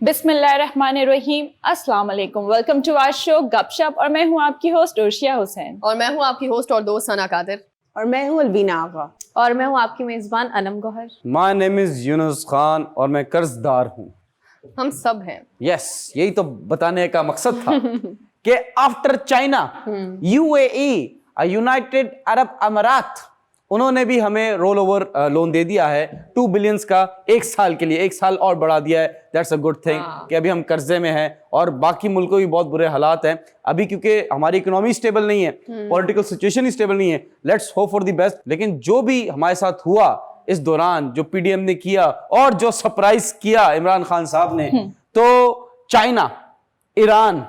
बिस्मिल्लाहिर्रहमानिर्रहीम, अस्सलाम वालेकुम। वेलकम टू आवर शो गपशप और मैं हूँ आपकी होस्ट उर्शिया हुसैन। और मैं हूँ आपकी होस्ट और दोस्त सना कादिर। और मैं हूँ अलवीना आगा। और मैं हूँ आपकी मेज़बान Anam Gauhar. My name is Younus Khan और मैं कर्जदार हूँ। हम सब हैं। यस, यही तो बताने का मकसद था कि after China, UAE, United Arab अमीरात, उन्होंने भी हमें रोल ओवर लोन दे दिया है 2 बिलियंस का 1 साल के लिए, 1 साल और बढ़ा दिया है। दैट्स अ गुड थिंग कि अभी हम कर्जे में हैं और बाकी मुल्कों भी बहुत बुरे हालात हैं अभी, क्योंकि हमारी इकोनॉमी स्टेबल नहीं है, पॉलिटिकल सिचुएशन ही स्टेबल नहीं है। Let's hope for the best. लेकिन जो भी हमारे साथ हुआ इस दौरान, जो पीडीएम ने किया और जो सरप्राइज किया इमरान खान साहब ने, तो चाइना, ईरान,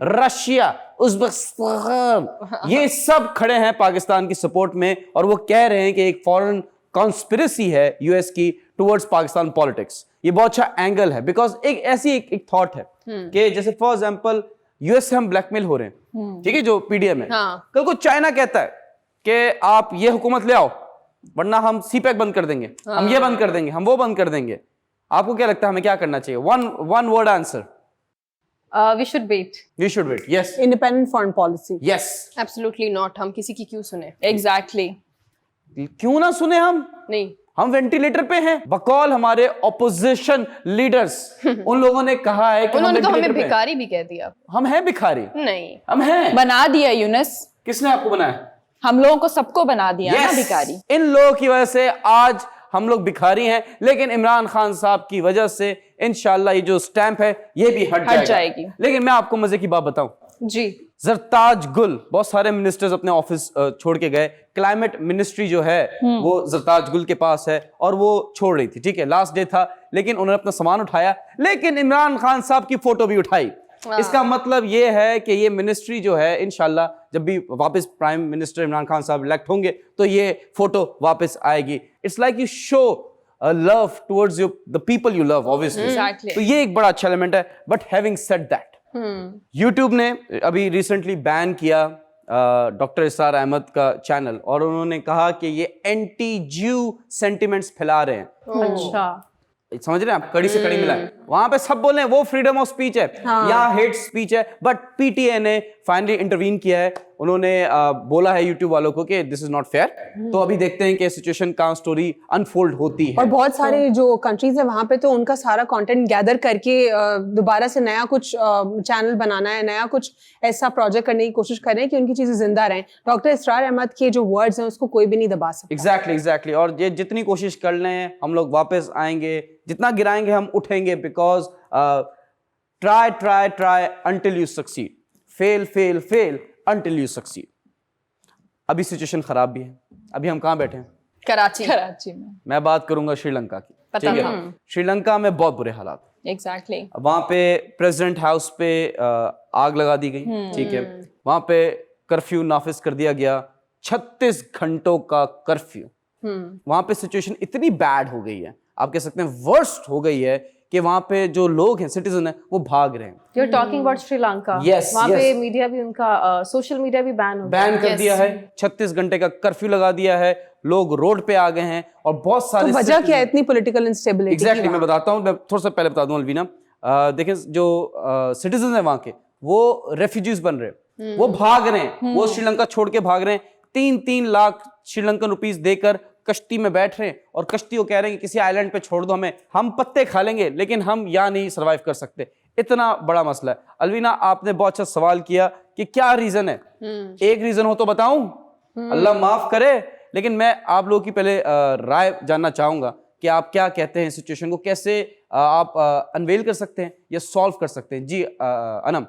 रशिया, उज़्बेकिस्तान, ये सब खड़े हैं पाकिस्तान की सपोर्ट में और वो कह रहे हैं कि एक फॉरेन कॉन्स्पिरेसी है यूएस की टुवर्ड्स पाकिस्तान पॉलिटिक्स। ये बहुत अच्छा एंगल है बिकॉज एक थॉट है कि जैसे फॉर एग्जांपल यूएस से हम ब्लैकमेल हो रहे हैं, ठीक है, जो पीडीएम है। कल को चाइना कहता है कि आप ये हुकूमत ले आओ वरना हम सीपैक बंद कर देंगे, हम ये बंद कर देंगे, हम वो बंद कर देंगे। आपको क्या लगता है हमें क्या करना चाहिए? One word answer. We should wait. We should wait. Yes. Independent foreign policy. Yes. Absolutely not. हम किसी की क्यों सुने? एग्जैक्टली। क्यों ना सुने हम? नहीं, हम वेंटिलेटर पे हैं। बकौल हमारे ऑपोजिशन लीडर्स उन लोगों ने कहा है कि उन्होंने तो हमें ventilator पे हैं। भिखारी भी कह दिया। हम हैं भिखारी? नहीं, हम हैं। बना दिया यूनुस, किसने आपको बनाया? हम लोगों को सबको बना दिया ना Yes. भिखारी। इन लोगों की वजह से आज हम लोग भिखारी हैं, लेकिन इमरान खान साहब की वजह से इंशाल्लाह ये जो स्टैंप है ये भी हट जाएगी। लेकिन मैं आपको मजे की बात बताऊं, जी, जरताज गुल, बहुत सारे मिनिस्टर्स अपने ऑफिस छोड़ के गए। क्लाइमेट मिनिस्ट्री जो है वो जरताज गुल के पास है और वो छोड़ रही थी, ठीक है, लास्ट डे था, लेकिन उन्होंने अपना सामान उठाया, लेकिन इमरान खान साहब की फोटो भी उठाई। इसका मतलब ये है कि ये मिनिस्ट्री जो है इंशाल्लाह जब भी वापस प्राइम मिनिस्टर इमरान खान साहब इलेक्ट होंगे तो ये फोटो वापस आएगी। It's like you show love towards the people you love, obviously. Exactly. तो ये एक बड़ा अच्छा एलिमेंट है। But having said that, YouTube ने अभी रिसेंटली बैन किया डॉक्टर इसरार अहमद का चैनल और उन्होंने कहा कि ये एंटी ज्यू सेंटिमेंट्स फैला रहे हैं। अच्छा, समझ रहे हैं आप? कड़ी से कड़ी मिलाए। वहां पे सब बोल रहे हैं वो फ्रीडम ऑफ स्पीच है या हेट स्पीच है, बट पीटीए ने फाइनली इंटरवीन किया है। उन्होंने बोला है यूट्यूब वालों को कि दिस इज नॉट फेयर। तो अभी देखते हैं कि सिचुएशन का स्टोरी अनफोल्ड होती है। और बहुत सारे जो कंट्रीज है वहां पे तो उनका सारा कंटेंट गैदर करके दोबारा से नया कुछ चैनल बनाना है, नया कुछ ऐसा प्रोजेक्ट करने की कोशिश कर रहे हैं कि उनकी चीजें जिंदा रहें। डॉक्टर इसरार अहमद के जो वर्ड्स हैं उसको कोई भी नहीं दबा सकता। एग्जैक्टली। और ये जितनी कोशिश कर लें हम लोग वापस आएंगे, जितना गिराएंगे हम उठेंगे, because try until you succeed, fail until you succeed। अभी सिचुएशन खराब भी है। अभी हम कहाँ बैठे हैं? कराची। में मैं बात करूंगा श्रीलंका की, पता ठीक है? श्रीलंका में बहुत बुरे हालात। एग्जैक्टली। वहां पे प्रेसिडेंट हाउस पे आग लगा दी गई, ठीक है। वहां पे कर्फ्यू नाफिज कर दिया गया, 36 घंटों का कर्फ्यू। वहां पे सिचुएशन इतनी बैड हो गई है, आप कह सकते हैं वर्स्ट हो गई है, कि वहां पे जो लोग हैं, सिटीजन हैं, वो भाग रहे हैं। you're talking about Sri Lanka. Yes, वहाँ yes. पे मीडिया भी उनका सोशल मीडिया भी बैन कर दिया है, 36 घंटे का कर्फ्यू लगा दिया है, लोग रोड पे आ गए हैं और बहुत सारे तो वजह क्या है इतनी पॉलिटिकल इंस्टेबिलिटी? एग्जैक्टली मैं बताता हूँ। मैं थोड़ा सा पहले बता दूं अलवीना, देखें जो सिटीजन है वहां के, वो रेफ्यूजीज बन रहे हैं, वो भाग रहे हैं, वो श्रीलंका छोड़ के भाग रहे हैं। 3-3 लाख श्रीलंकन रुपीस देकर कश्ती में बैठ रहे हैं और कश्ती को कह रहे हैं कि किसी आइलैंड पे छोड़ दो हमें, हम पत्ते खा लेंगे लेकिन हम यहाँ नहीं सर्वाइव कर सकते। इतना बड़ा मसला है। अलवीना, आपने बहुत अच्छा सवाल किया कि क्या रीजन है। एक रीजन हो तो बताऊं, अल्लाह माफ करे, लेकिन मैं आप लोगों की पहले राय जानना चाहूंगा कि आप क्या कहते हैं, सिचुएशन को कैसे आप अनवेल कर सकते हैं या सॉल्व कर सकते हैं। जी अनम।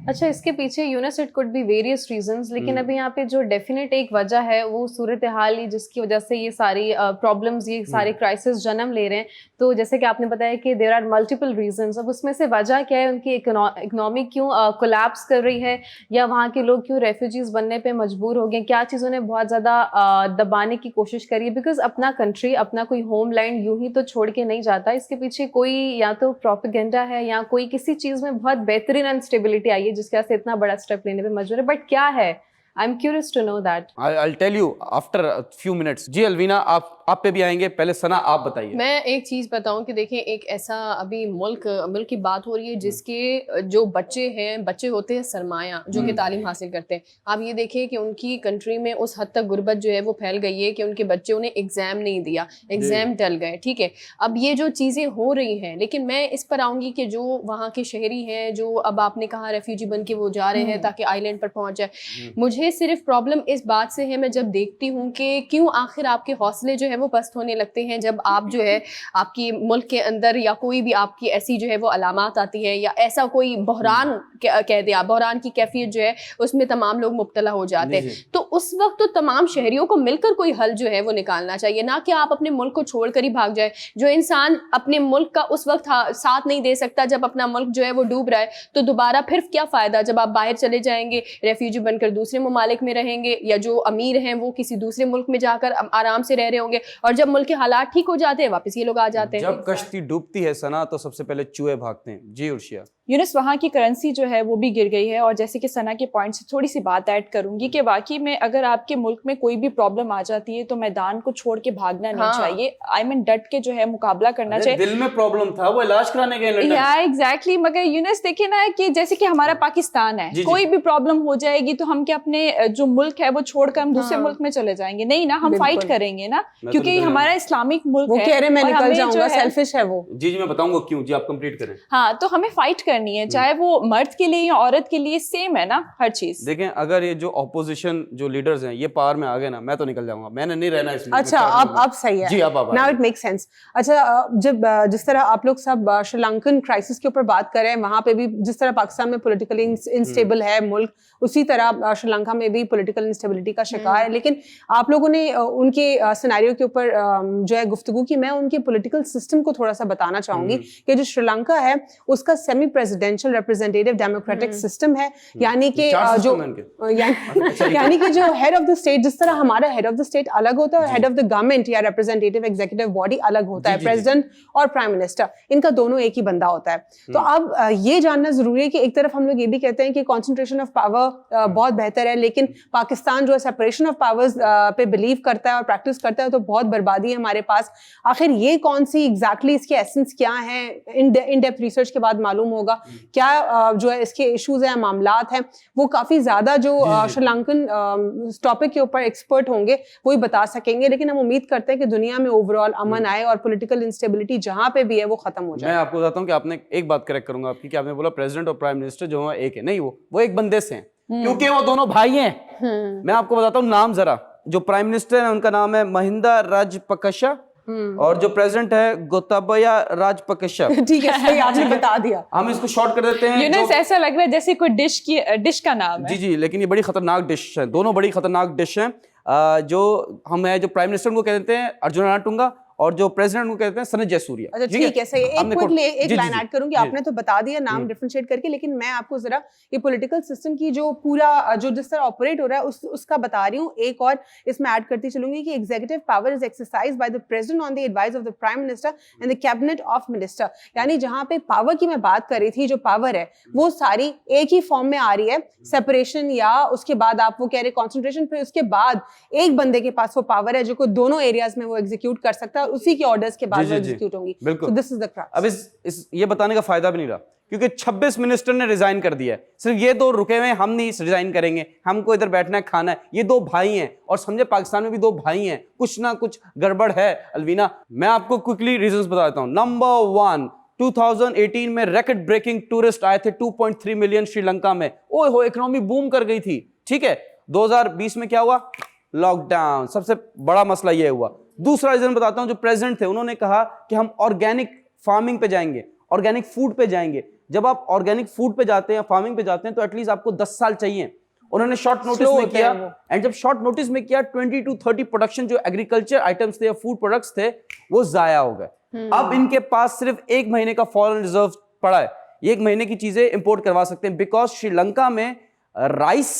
अच्छा, इसके पीछे Younus it could be various reasons, लेकिन अभी यहाँ पे जो डेफिनेट एक वजह है वो सूरत हाल ही जिसकी वजह से ये सारी प्रॉब्लम्स, ये सारे क्राइसिस जन्म ले रहे हैं। तो जैसे कि आपने बताया कि देयर आर मल्टीपल रीजंस। अब उसमें से वजह क्या है, उनकी इकोनॉमी क्यों कोलैप्स कर रही है, या वहाँ के लोग क्यों रेफ्यूजीज बनने पे मजबूर हो गए, क्या चीज़ उन्हें बहुत ज़्यादा दबाने की कोशिश करी है। बिकॉज अपना कंट्री, अपना कोई होम लैंड यूं ही तो छोड़ के नहीं जाता। इसके पीछे कोई या तो प्रोपेगेंडा है या कोई किसी चीज़ में बहुत बेहतरीन अनस्टेबिलिटी आई है जिसकी वजह से इतना बड़ा स्टेप लेने पे मजबूर है। बट क्या है I'm curious to know that. I'll tell you after a few minutes. जी अलवीना, आप पे भी आएंगे, पहले सना आप बताइए. मैं एक चीज बताऊं कि देखें, एक ऐसा अभी मुल्क की बात हो रही है जिसके जो बच्चे होते हैं सरमाया, जो कि तालीम हासिल करते हैं. आप ये देखें कि उनकी कंट्री में उस हद तक गुर्बत जो है वो फैल गई है कि उनके बच्चों ने एग्जाम नहीं दिया, एग्जाम टल गए. ठीक है, अब ये जो चीजें हो रही हैं, लेकिन मैं इस पर आऊंगी कि जो वहाँ के शहरी हैं, जो अब आपने कहा रेफ्यूजी बन के वो जा रहे हैं ताकि आइलैंड पर पहुंच जाए, मुझे सिर्फ प्रॉब्लम इस बात से है, मैं जब देखती हूँ कि क्यों आखिर आपके हौसले जो है वो पस्त होने लगते हैं जब आप जो है आपकी मुल्क के अंदर या कोई भी आपकी ऐसी जो है वो अलामात आती है या ऐसा कोई बहरान कह दे आप, बहरान की कैफियत जो है उसमें तमाम लोग मुब्तला हो जाते हैं. तो उस वक्त तो तमाम शहरियों को मिलकर कोई हल जो है वो निकालना चाहिए, ना कि आप अपने मुल्क को छोड़ कर ही भाग जाए. जो इंसान अपने मुल्क का उस वक्त साथ नहीं दे सकता जब अपना मुल्क जो है वो डूब रहा है, तो दोबारा फिर क्या फायदा जब आप बाहर चले जाएंगे, रेफ्यूजी बनकर दूसरे ममालिक में रहेंगे, या जो अमीर हैं वो किसी दूसरे मुल्क में जाकर आराम से रह रहे होंगे, और जब मुल्क के हालात ठीक हो जाते हैं वापस ये लोग आ जाते हैं. जब कश्ती डूबती है सना तो सबसे पहले चूहे भागते हैं. जी उर्शिया. यूनुस, वहाँ की करेंसी जो है वो भी गिर गई है, और जैसे कि सना के पॉइंट से थोड़ी सी बात ऐड करूंगी कि वाकई में अगर आपके मुल्क में कोई भी प्रॉब्लम आ जाती है तो मैदान को छोड़ के भागना नहीं चाहिए. आई मीन डट के जो है मुकाबला करना चाहिए. दिल में प्रॉब्लम था, वो इलाज कराने गए लंदन. या एग्जैक्टली. मगर यूनुस देखिए ना कि जैसे कि हमारा पाकिस्तान है, कोई भी प्रॉब्लम हो जाएगी तो हम क्या अपने जो मुल्क है वो छोड़कर हम दूसरे मुल्क में चले जाएंगे? नहीं ना, हम फाइट करेंगे ना, क्योंकि हमारा इस्लामिक मुल्क है. वो कह रहे मैं निकल जाऊंगा, सेल्फिश है वो. जी मैं बताऊंगा क्यों. जी आप कंप्लीट करें. हाँ, तो हमें फाइट करनी है, चाहे वो मर्द के लिए या औरत के लिए, सेम है ना हर चीज. देखें, अगर ये जो ऑपोजिशन जो लीडर्स हैं ये पावर में आ गए ना, मैं तो निकल जाऊंगा, मैंने नहीं रहना इसमें. अच्छा, अब सही है. जी अब नाउ इट मेक्स सेंस. अच्छा, जब जिस तरह आप लोग सब श्रीलंकन क्राइसिस के ऊपर बात कर रहे हैं, वहां पे भी जिस तरह पाकिस्तान में पॉलिटिकली इनस्टेबल है मुल्क, उसी तरह श्रीलंका में भी पॉलिटिकल इंस्टेबिलिटी का शिकार है. लेकिन आप लोगों ने उनके सिनेरियो के ऊपर जो है गुफ्तगू की. मैं उनके पॉलिटिकल सिस्टम को थोड़ा सा बताना चाहूंगी कि जो श्रीलंका है उसका semi presidential representative democratic system है. यानी कि जो हेड ऑफ द स्टेट, जिस तरह हमारा हेड ऑफ द स्टेट अलग होता है और हेड ऑफ द गवर्नमेंट या रिप्रेजेंटेटिव एग्जीक्यूटिव बॉडी अलग होता है, प्रेसिडेंट और प्राइम मिनिस्टर, इनका दोनों एक ही बंदा होता है. तो अब ये जानना जरूरी है कि एक तरफ हम लोग ये भी कहते हैं कि कॉन्सेंट्रेशन ऑफ पावर बहुत बेहतर है, लेकिन पाकिस्तान जो है सेपरेशन ऑफ पावर्स पे बिलीव करता है और प्रैक्टिस करता है, तो बहुत बर्बादी है हमारे पास. आखिर ये कौन सी एग्जैक्टली इसके एसेंस क्या है, इन डेप्थ रिसर्च के बाद मालूम होगा. क्या जो है इसके इश्यूज हैं, मामलात हैं, वो काफी ज्यादा जो श्रीलंकन टॉपिक के ऊपर एक्सपर्ट होंगे वो ही बता सकेंगे. लेकिन हम उम्मीद करते हैं कि दुनिया में ओवरऑल अमन आए और पॉलिटिकल इंस्टेबिलिटी जहां पे भी है वो खत्म हो जाए. मैं आपको बताता हूँ कि आपने एक बात करेक्ट करूंगा आपकी, कि आपने बोला प्रेसिडेंट और प्राइम मिनिस्टर जो है एक है. नहीं, वो एक बंदे से हैं, क्योंकि वो दोनों भाई हैं. मैं आपको बताता हूँ नाम जरा. जो प्राइम मिनिस्टर है उनका नाम है महिंदा राजपक्षे, और जो प्रेसिडेंट है गोताबाया राजपक्षे. ठीक है, सही आपने बता दिया. हम इसको शॉर्ट कर देते हैं. यूनुस, ऐसा लग रहा है जैसे कोई डिश का नाम है. जी, लेकिन ये बड़ी खतरनाक डिश है. दोनों बड़ी खतरनाक डिश हैं. जो प्राइम मिनिस्टर को कहते हैं अर्जुन राणाटुंगा, और जो प्रेसिडेंट को कहते हैं सनत जयसूर्या. अच्छा ठीक है, सही. एक लाइन ऐड करूंगी. आपने तो बता दिया नाम डिफरेंशिएट करके, लेकिन मैं आपको जरा ये पॉलिटिकल सिस्टम की जो पूरा जो जिस तरह ऑपरेट हो रहा है उसका बता रही हूँ. एक और इसमें ऐड करती चलूंगी कि executive power is exercised by the president on the advice of the prime minister and the cabinet of minister. यानी जहां पे पावर की मैं बात कर रही थी, जो पावर है वो सारी एक ही फॉर्म में आ रही है. सेपरेशन या उसके बाद आप वो कह रहे कॉन्सेंट्रेशन, फिर उसके बाद एक बंदे के पास वो पावर है जो को दोनों एरियाज में वो एग्जीक्यूट कर सकता है, उसी के ऑर्डर्स के बाद वो एग्जीक्यूट होंगी. So this is the crux. अब ये बताने का फायदा भी नहीं रहा, क्योंकि 26 मिनिस्टर ने रिजाइन कर दिया है. सिर्फ ये दो रुके हुए, हम नहीं रिजाइन करेंगे, हमको इधर बैठना है, खाना है. ये दो भाई हैं, और समझे पाकिस्तान में भी दो भाई हैं, कुछ ना कुछ गड़बड़ है. अलवीना, मैं आपको क्विकली रीजंस बता देता हूं. नंबर 1, 2018 में रिकॉर्ड ब्रेकिंग टूरिस्ट आए थे 2.3 मिलियन श्रीलंका में. ओए हो, इकोनॉमी बूम कर गई थी. ठीक है, 2020 में क्या हुआ? लॉकडाउन. सबसे बड़ा मसला ये हुआ. दूसरा रीजन बताता हूं. जो प्रेसिडेंट थे उन्होंने कहा कि हम ऑर्गेनिक फार्मिंग पे जाएंगे, ऑर्गेनिक फूड पे जाएंगे. जब आप ऑर्गेनिक फूड पे जाते हैं, फार्मिंग पे जाते हैं, तो एटलीस्ट आपको 10 साल चाहिए. उन्होंने शॉर्ट नोटिस में किया, एंड जब शॉर्ट नोटिस में किया 20 to 30 प्रोडक्शन जो एग्रीकल्चर आइटम्स थे या फूड प्रोडक्ट्स थे वो जाया हो गए. अब इनके पास सिर्फ 1 महीने का फॉरेन रिजर्व पड़ा है. 1 महीने की चीजें इंपोर्ट करवा सकते हैं, बिकॉज श्रीलंका में राइस,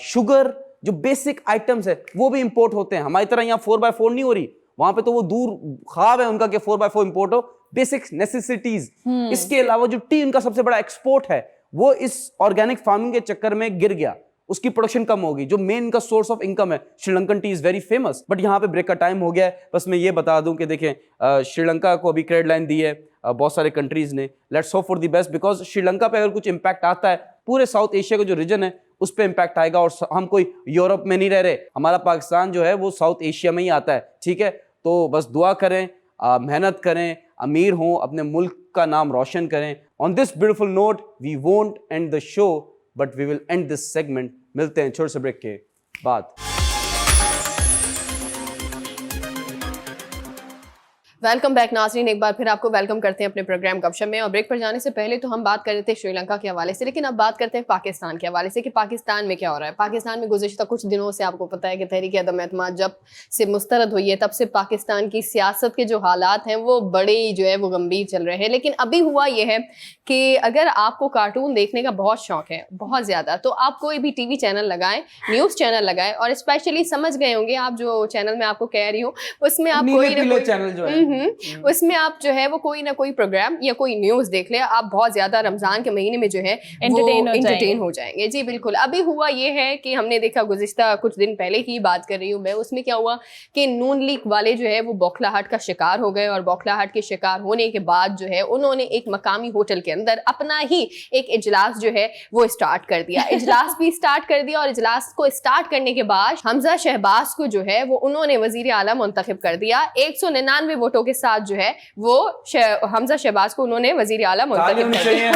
शुगर, जो बेसिक आइटम्स है वो भी इंपोर्ट होते हैं. हमारी तरह यहाँ 4x4 नहीं हो रही. वहां पे तो वो दूर ख्वाब है उनका कि 4x4 इंपोर्ट हो. Basic necessities. इसके अलावा जो टी उनका सबसे बड़ा एक्सपोर्ट है वो इस ऑर्गेनिक फार्मिंग के चक्कर में गिर गया. उसकी प्रोडक्शन कम होगी, जो मेन इनका सोर्स ऑफ इनकम है। Sri Lankan T is very famous, but यहाँ पे ब्रेक का टाइम हो गया है। बस मैं ये बता दूं कि देखें श्रीलंका को अभी क्रेडिट लाइन दी है बहुत सारे कंट्रीज ने, let's hope for the best, because Sri Lanka पे अगर कुछ इंपैक्ट आता है पूरे साउथ एशिया का जो रीजन है उस पर इंपैक्ट आएगा। और हम कोई यूरोप में नहीं रह रहे, हमारा पाकिस्तान जो है वो साउथ एशिया में ही आता है, ठीक है। तो बस दुआ करें, मेहनत करें, अमीर हों, अपने मुल्क का नाम रोशन करें। On this beautiful note we won't end the show but we will end this segment. मिलते हैं छोटे से ब्रेक के बाद। वेलकम बैक नाज़रीन, एक बार फिर आपको वेलकम करते हैं अपने प्रोग्राम गपशप में। और ब्रेक पर जाने से पहले तो हम बात कर रहे थे श्रीलंका के हवाले से, लेकिन अब बात करते हैं पाकिस्तान के हवाले से कि पाकिस्तान में क्या हो रहा है। पाकिस्तान में गुज़िश्ता कुछ दिनों से आपको पता है कि तहरीक अदम एतमाद जब से मुस्तरद हुई है तब से पाकिस्तान की सियासत के जो हालात हैं वो बड़े जो है वो गंभीर चल रहे हैं। लेकिन अभी हुआ ये है कि अगर आपको कार्टून देखने का बहुत शौक है, बहुत ज़्यादा, तो आप कोई भी टीवी चैनल लगाएं, न्यूज़ चैनल लगाएं, और स्पेशली समझ गए होंगे आप जो चैनल मैं आपको कह रही हूँ उसमें आप कोई ना कोई चैनल जो है उसमें आप जो है वो कोई ना कोई प्रोग्राम या कोई न्यूज़ देख ले, आप बहुत ज्यादा रमजान के महीने में जो है एंटरटेन हो जाएंगे। जी बिल्कुल। अभी हुआ ये है कि हमने देखा गुज़िश्ता कुछ दिन पहले की बात कर रही हूँ मैं, उसमें क्या हुआ कि नून लीग वाले जो है वो बौखलाहट का शिकार हो गए, और बौखलाहट के शिकार होने के बाद जो है उन्होंने एक मकामी होटल के अंदर अपना ही एक इजलास जो है वो स्टार्ट कर दिया। इजलास भी स्टार्ट कर दिया, और इजलास को स्टार्ट करने के बाद हमजा शहबाज को जो है वो उन्होंने वजीर आला मुंतखब कर दिया। 199 वोटों के साथ जो है वो हमजा शहबाज को उन्होंने वजीर आला मुंतखब कर दिया।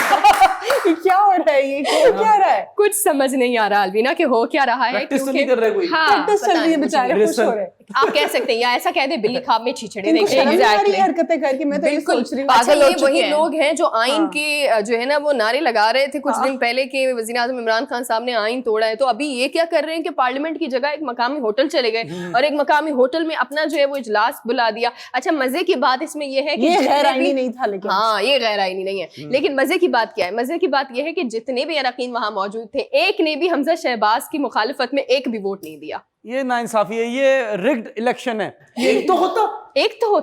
क्या हो रहा है ये, क्या रहा है? कुछ समझ नहीं आ रहा अलवीना कि हो क्या रहा है। प्रैक्टिस तो नहीं कर रहे कोई? हाँ, प्रैक्टिस चल रही है, बेचारे खुश हो रहे हैं। आप कह सकते हैं, या ऐसा कह दे बिल्ली खाब में छिछड़े देखे। एग्जैक्टली हरकतें करके मैं तो ये सोच रही हूँ। पागल ये वही लोग हैं जो आइन के जो है ना वो नारे लगा रहे थे कुछ दिन पहले कि वज़ीर आज़म इमरान खान साहब ने आइन तोड़ा है, तो अभी ये क्या कर रहे हैं कि पार्लियामेंट की जगह एक मकामी होटल चले गए और एक मकामी होटल में अपना जो है वो इजलास बुला दिया। अच्छा, मजे की बात इसमें ये है कि ये गैर आईनी नहीं था, लेकिन हाँ ये गैर आईनी नहीं है, लेकिन मजे की बात क्या है? मजे की बात यह है कि जितने भी अरकान वहां मौजूद थे, एक ने भी हमजा शहबाज की मुखालिफत में एक भी वोट नहीं दिया। ये नाइंसाफी है, ये रिग्ड इलेक्शन है। एक तो होता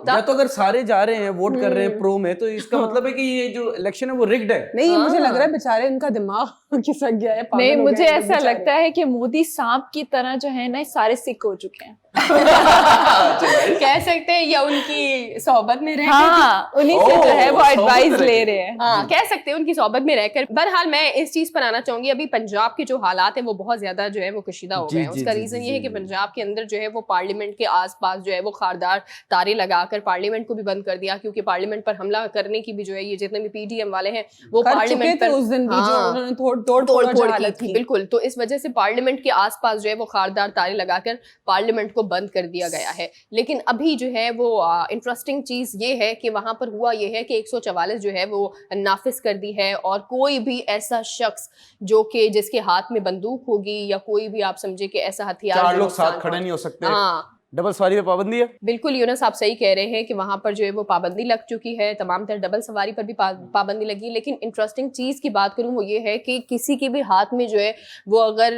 या तो अगर सारे जा रहे हैं वोट कर रहे हैं प्रो में, तो इसका मतलब है कि ये जो इलेक्शन है वो रिग्ड है। नहीं, मुझे लग रहा है बेचारे इनका दिमाग खिसक गया है। नहीं, मुझे ऐसा लगता है कि मोदी सांप की तरह जो है ना सारे सिक हो चुके हैं। कह सकते हैं, या उनकी सोहबत में रहकर, हाँ, उन्हीं से जो है वो एडवाइस ले रहे हैं। हाँ, कह सकते हैं उनकी सोहबत में रहकर। बहरहाल मैं इस चीज पर आना चाहूंगी, अभी पंजाब के जो हालात है वो बहुत ज्यादा जो है वो कशीदा हो गए हैं। उसका रीजन ये है कि पंजाब के अंदर जो है वो पार्लियामेंट के आसपास जो है वो खारदार तारे लगाकर पार्लियामेंट को भी बंद कर दिया, क्योंकि पार्लियामेंट पर हमला करने की भी जो है ये जितने भी पीडीएम वाले हैं वो पार्लियामेंट पर उस दिन भी जो उन्होंने तोड़ की थी। बिल्कुल, तो इस वजह से पार्लियामेंट के आसपास जो है वो खारदार तारे लगाकर पार्लियामेंट को बंद कर दिया गया है। लेकिन अभी जो है वो इंटरेस्टिंग चीज ये है कि वहां पर हुआ ये है कि 144 जो है वो नाफिज कर दी है, और कोई भी ऐसा शख्स जो कि जिसके हाथ में बंदूक होगी या कोई भी आप समझे कि ऐसा हथियार, 4 लोग साथ खड़े नहीं हो सकते। हाँ, डबल सवारी पे पाबंदी है। बिल्कुल यूनस, आप सही कह रहे हैं कि वहां पर जो है वो पाबंदी लग चुकी है, तमाम तरह डबल सवारी पर भी पाबंदी लगी। लेकिन इंटरेस्टिंग चीज की बात करूं वो ये है कि किसी के भी हाथ में जो है वो अगर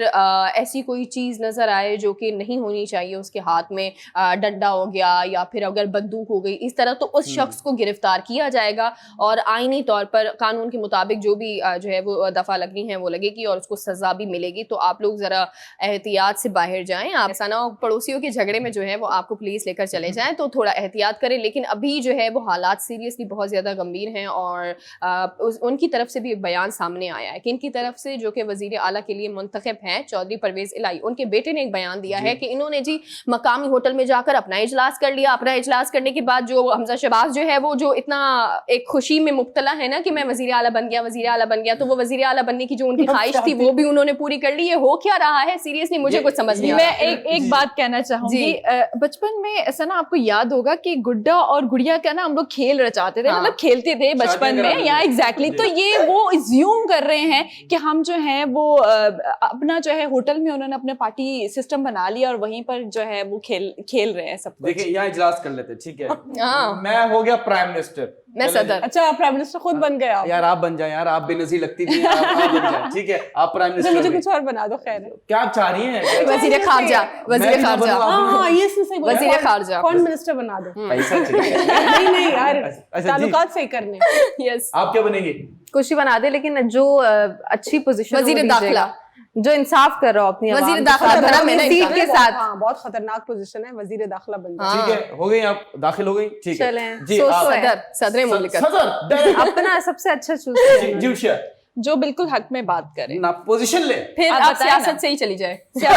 ऐसी कोई चीज नजर आए जो कि नहीं होनी चाहिए उसके हाथ में, डंडा हो गया या फिर अगर बंदूक हो गई इस तरह, तो उस शख्स को गिरफ्तार किया जाएगा और आईनी तौर पर कानून के मुताबिक जो भी जो है वो दफा लगनी है वो लगेगी और उसको सजा भी मिलेगी। तो आप लोग जरा एहतियात से बाहर जाएं, आप ऐसा ना हो पड़ोसियों के झगड़े में जो है वो आपको पुलिस लेकर चले जाएं, तो थोड़ा एहतियात करें। लेकिन अभी जो है वो हालात सीरियसली बहुत ज्यादा गंभीर हैं, और उनकी तरफ से भी एक बयान सामने आया है कि इनकी तरफ से जो कि वजीर आला के लिए मुंतखब हैं चौधरी परवेज इलाही, उनके बेटे ने एक बयान दिया है कि इन्होंने जी मकामी होटल में जाकर अपना इजलास कर लिया। अपना इजलास करने के बाद जो हमजा शहबाज जो है वो जो इतना एक खुशी में मुब्तला है ना कि मैं वजीर आला बन गया, वजीर आला बन गया, तो वो वजीर आला बनने की जो उनकी ख्वाहिश थी वो भी उन्होंने पूरी कर ली। ये हो क्या रहा है सीरियसली मुझे कुछ समझ नहीं आ रहा। मैं एक बात कहना चाहूंगी, बचपन में ऐसा ना आपको याद होगा कि गुड्डा और गुड़िया का ना हम लोग खेल रचाते थे, मतलब खेलते थे बचपन में, या एग्जैक्टली। तो ये वो अज्यूम कर रहे हैं कि हम जो है वो अपना जो है होटल में उन्होंने अपने पार्टी सिस्टम बना लिया और वहीं पर जो है वो खेल रहे हैं सब कुछ। देखिए यहाँ इजलास कर लेते, ठीक है, मैं हो गया प्राइम मिनिस्टर, मैं सदर। अच्छा, आप प्राइम मिनिस्टर खुद बन गए? यार आप बन जाए, यार आप बेनजीर लगती थी, आप बन जाए, ठीक है, आप प्राइम मिनिस्टर। मुझे कुछ और बना दो। खैर, क्या आप चाह रही हैं? वजीर खारजा, वजीर खारजा, हाँ ये सही बोला, वजीर खारजा, फॉरेन मिनिस्टर बना दो। पैसा चाहिए। नहीं यार, अच्छा, ताल्लुकात सही करने। यस, आप क्या बनेंगे? कुछ ही बना दे, लेकिन जो अच्छी पोजीशन वजीर दाखिला। जो इंसाफ कर रहा हो अपनी वजीर आवाम दाखिला बना मैं सीट ना के साथ, हाँ बहुत खतरनाक पोजीशन है, वजीर दाखिला बन गया। ठीक है, हो गई आप दाखिल हो गई, ठीक है चलें, जी। सोचो आप- सदर मुमलिकत सदर अपना सबसे अच्छा चूज जी, जी उर्शिया, जो बिल्कुल हक में बात करें, ना पोजीशन ले। फिर आप आप बताएं ना। सियासत से ही चली जाए। Nice,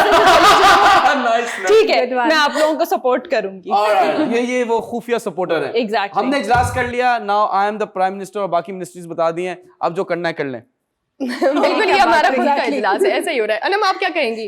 nice. ठीक है, Good one. मैं आप लोगों को सपोर्ट करूंगी। Alright, ये वो खुफिया सपोर्टर है। Exactly. हमने इजलास कर लिया, now I am the prime minister और बाकी मिनिस्ट्रीज बता दी हैं, अब जो करना है कर लें। बिल्कुल, ये हमारा खुद का इजलास है, ऐसा ही हो रहा है। अनम आप क्या कहेंगी?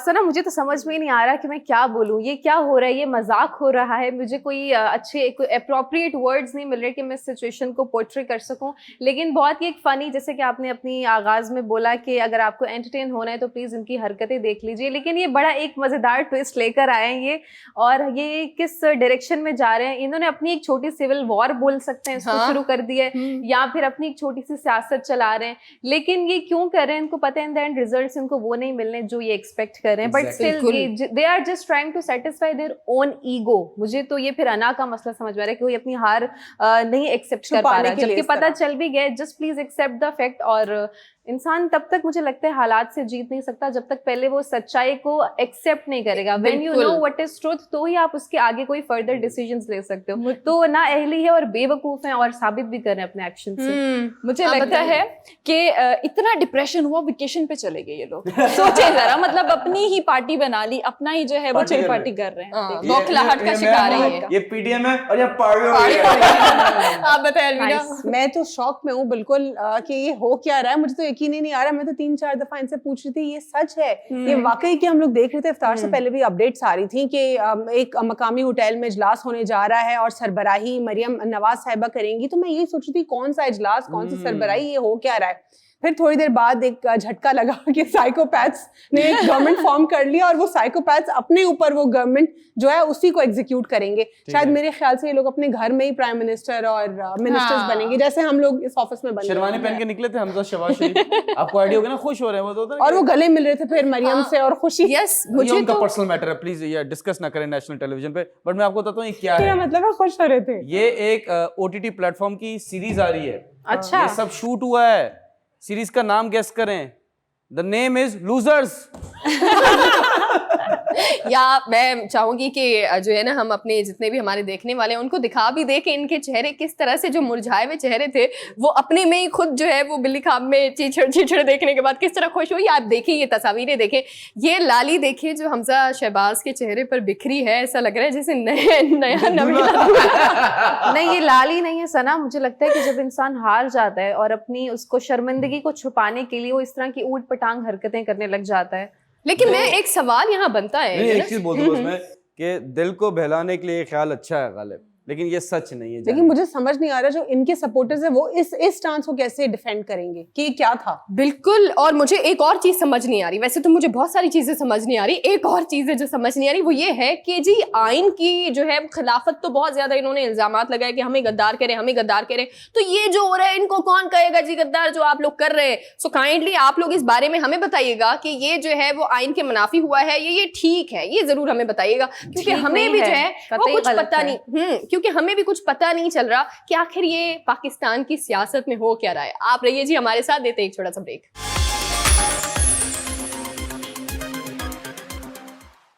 सना मुझे तो समझ में ही नहीं आ रहा कि मैं क्या बोलूं, ये क्या हो रहा है, ये मजाक हो रहा है, मुझे कोई अच्छे कोई अप्रोप्रिएट वर्ड्स नहीं मिल रहे कि मैं इस सिचुएशन को पोर्ट्रे कर सकूं। लेकिन बहुत ही एक फनी, जैसे कि आपने अपनी आगाज में बोला कि अगर आपको एंटरटेन होना है तो प्लीज इनकी हरकतें देख लीजिए, लेकिन ये बड़ा एक मजेदार ट्विस्ट लेकर आए हैं ये, और ये किस डायरेक्शन में जा रहे हैं। इन्होंने अपनी एक छोटी सिविल वॉर बोल सकते हैं इसको शुरू कर दिया है, या फिर अपनी एक छोटी सी सियासत चला रहे हैं, लेकिन ये क्यों कर रहे हैं, इनको पता है इन द एंड रिजल्ट्स इनको वो नहीं मिलने जो ये एक्सपेक्ट कर रहे हैं, but still they are just trying to satisfy their own ego. मुझे तो ये फिर अना का मसला समझ में आ रहा है कि वो अपनी हार नहीं एक्सेप्ट कर पा रहा, जबकि पता चल भी गया, just please accept the fact. और इंसान तब तक मुझे लगता है हालात से जीत नहीं सकता जब तक पहले वो सच्चाई को एक्सेप्ट नहीं करेगा। When you know what is truth, तो ही आप उसके आगे कोई फर्दर डिसीजंस ले सकते हो। तो ना अहली है और बेवकूफ है, और साबित भी कर रहे हैं अपने एक्शन से। मुझे लगता है कि इतना डिप्रेशन हुआ, वेकेशन पे चले गए ये लोग। सोचे जरा, मतलब अपनी ही पार्टी बना ली, अपना ही जो है वो चिल पार्टी कर रहे हैं। बौखलाहट का शिकार है ये पीडीएम है और ये पार्टी हो रही है। आप बताएं अलविदा। मैं तो शॉक में हूँ बिल्कुल कि ये हो क्या रहा है, मुझे तो यकीन ही नहीं आ रहा। मैं तो 3-4 दफा इनसे पूछ रही थी ये सच है, ये वाकई कि हम लोग देख रहे थे इफ्तार से पहले भी अपडेट्स आ रही थी कि एक मकामी होटल में इजलास होने जा रहा है और सरबराही मरियम नवाज साहिबा करेंगी। तो मैं यही सोच रही थी कौन सा इजलास, कौन सी सरबराही, ये हो क्या रहा है। फिर थोड़ी देर बाद एक झटका लगा कि साइकोपैथ्स ने एक गवर्नमेंट फॉर्म कर लिया और वो साइकोपैथ्स अपने ऊपर वो गवर्नमेंट जो है उसी को एग्जीक्यूट करेंगे। शायद मेरे ख्याल से ये लोग अपने घर में ही प्राइम मिनिस्टर और मिनिस्टर्स बनेंगे, जैसे हम लोग इस ऑफिस में बने। शेरवानी पहन के निकले थे हमजा शहबाज शरीफ, आपको आइडिया होगा ना, खुश हो रहे हैं वो तो, और वो गले मिल रहे थे फिर मरियम से और खुशी। यस, मुझे उनका पर्सनल मैटर है, प्लीज ये डिस्कस ना करें नेशनल टेलीविजन पे। बट मैं आपको बताता हूँ ये क्या है। मतलब है खुश हो रहे थे। ये एक ओटीटी प्लेटफॉर्म की सीरीज आ रही है। अच्छा। ये सब शूट हुआ है। सीरीज का नाम गेस करें। The name is losers. या मैं चाहूंगी कि जो है ना, हम अपने जितने भी हमारे देखने वाले हैं उनको दिखा भी दे कि इनके चेहरे किस तरह से, जो मुरझाए हुए चेहरे थे, वो अपने में ही खुद जो है वो बिल्ली खाब में चीछड़ देखने के बाद किस तरह खुश हुई। आप देखिए, ये तस्वीरें देखें, ये लाली देखिए जो हमजा शहबाज के चेहरे पर बिखरी है। ऐसा लग रहा है जैसे नया नवीला। नहीं, ये लाली नहीं है सना, मुझे लगता है कि जब इंसान हार जाता है और अपनी उसको शर्मिंदगी को छुपाने के लिए वो इस तरह की ऊट पटांग हरकतें करने लग जाता है। लेकिन मैं एक सवाल यहाँ बनता है, एक चीज बोल दूं उसमें कि दिल को बहलाने के लिए ख्याल अच्छा है गालिब, लेकिन ये सच नहीं है। लेकिन मुझे समझ नहीं आ रहा जो इनके सपोर्टर्स है वो इस स्टांस को कैसे डिफेंड करेंगे कि ये क्या था। बिल्कुल। और मुझे एक और चीज समझ नहीं आ रही, वैसे तो मुझे बहुत सारी चीजें समझ नहीं आ रही, एक और चीज है जो समझ नहीं आ रही, वो ये है कि जी आइन की जो है खिलाफत तो बहुत ज्यादा इन्होंने इल्जामात लगाए कि हमें गद्दार करें, हमें गद्दार करें। तो ये जो हो रहा है इनको कौन कहेगा जी गद्दार, जो आप लोग कर रहे हैं। सो काइंडली आप लोग इस बारे में हमें बताइएगा कि ये जो है वो आइन के मुनाफी हुआ है, ये ठीक है, ये जरूर हमें बताइएगा, क्योंकि हमें भी जो है वो कुछ पता नहीं, क्योंकि हमें भी कुछ पता नहीं चल रहा कि आखिर ये पाकिस्तान की सियासत में हो क्या रहा है। आप रहिए जी हमारे साथ, देते एक छोटा सा break.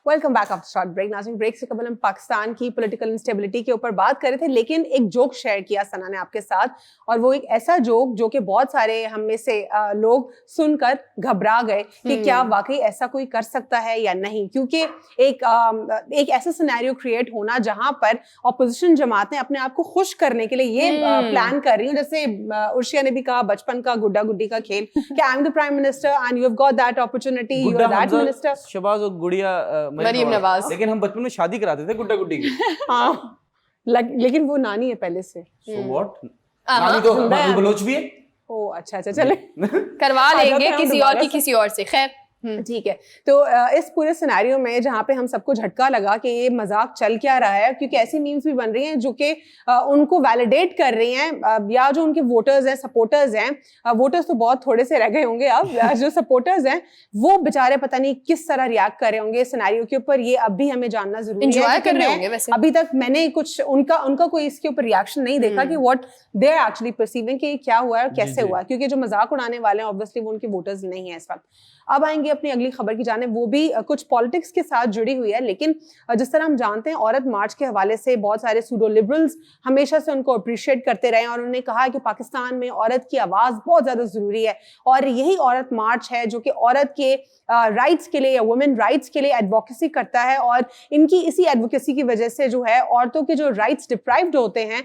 Welcome back after short break. नाज़रीन, ब्रेक से कबल हम पाकिस्तान की पॉलिटिकल इंस्टेबिलिटी के ऊपर बात कर रहे थे, लेकिन एक जोक शेयर किया सना ने आपके साथ, और वो एक ऐसा जोक जो कि बहुत सारे हम में से लोग सुनकर घबरा गए कि क्या वाकई ऐसा कोई कर सकता है या नहीं, क्योंकि एक ऐसा सिनेरियो क्रिएट होना जहां पर ऑपोजिशन जमातें अपने आप को खुश करने के लिए ये प्लान कर रही हूँ, जैसे उर्शिया ने भी कहा बचपन का गुड्डा गुड्डी का खेल कि I am the prime minister and you have got that opportunity, you are that minister. Shehbaz और गुड़िया मरियम नवाज। लेकिन हम बचपन में शादी कराते थे गुड्डा गुड्डी की। हाँ, लेकिन वो नानी है पहले से। So what? नानी तो महबूब बलोच भी है। ओ अच्छा चले करवा लेंगे किसी और की किसी और से। खैर ठीक है। तो इस पूरे सिनेरियो में जहाँ पे हम सबको झटका लगा कि ये मजाक चल क्या रहा है, क्योंकि ऐसी मीम्स भी बन रही हैं जो कि उनको वैलिडेट कर रही हैं, या जो उनके वोटर्स हैं, सपोर्टर्स हैं, वोटर्स तो बहुत थोड़े से रह गए होंगे अब, जो सपोर्टर्स हैं वो बेचारे पता नहीं किस तरह रिएक्ट कर रहे होंगे इस सिनेरियो के ऊपर। ये अब भी हमें जानना जरूरी है, कर रहे होंगे वैसे। अभी तक मैंने कुछ उनका कोई इसके ऊपर रिएक्शन नहीं देखा कि what they are actually perceiving कि क्या हुआ है और कैसे हुआ है, क्योंकि जो मजाक उड़ाने वाले हैं ऑब्वियसली वो उनके वोटर्स नहीं है इस वक्त। अब आएंगे اپنی اگلی خبر کی جانب, وہ بھی کچھ پالیٹکس کے ساتھ جڑی ہوئی ہے, لیکن جس طرح ہم جانتے ہیں عورت مارچ کے حوالے سے بہت سارے سوڈو لبرلز ہمیشہ سے ان کو اپریشیٹ کرتے رہے, اور انہوں نے کہا کہ پاکستان میں عورت کی آواز بہت زیادہ ضروری ہے, اور یہی عورت مارچ ہے جو کہ عورت کے رائٹس کے لیے یا وومن رائٹس کے لیے ایڈوکیسی کرتا ہے, اور ان کی اسی ایڈوکیسی کی وجہ سے جو ہے عورتوں کے جو رائٹس ڈپرائیوڈ ہوتے ہیں,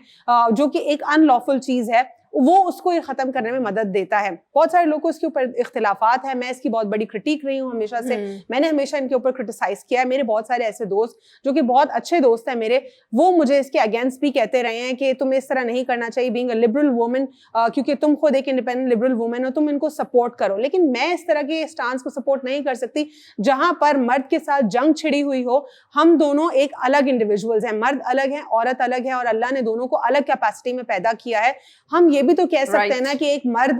جو کہ ایک ان لافل چیز ہے, وہ اس کو یہ ختم کرنے میں مدد دیتا ہے. بہت سارے لوگ کو اس کے اوپر اختلافات ہیں, میں اس کی بہت بڑی کرٹیک رہی ہوں ہمیشہ سے, میں نے ہمیشہ ان کے اوپر کرٹیسائز کیا ہے. میرے بہت سارے ایسے دوست جو کہ بہت اچھے دوست ہیں میرے, وہ مجھے اس کے اگینسٹ بھی کہتے رہے ہیں کہ تمہیں اس طرح نہیں کرنا چاہیے بینگ اے لبرل وومن, کیونکہ تم خود ایک انڈیپینڈنٹ لبرل وومن ہو, تم ان کو سپورٹ کرو. لیکن میں اس طرح کے اسٹانس کو سپورٹ نہیں کر سکتی جہاں پر مرد کے ساتھ جنگ چھڑی ہوئی ہو. ہم دونوں ایک الگ انڈیویجولز ہیں, مرد الگ ہیں, عورت الگ ہے, اور اللہ نے دونوں کو الگ کیپیسٹی میں پیدا کیا ہے. ہم یہ بھی تو کہہ سکتے ہیں نا کہ ایک مرد,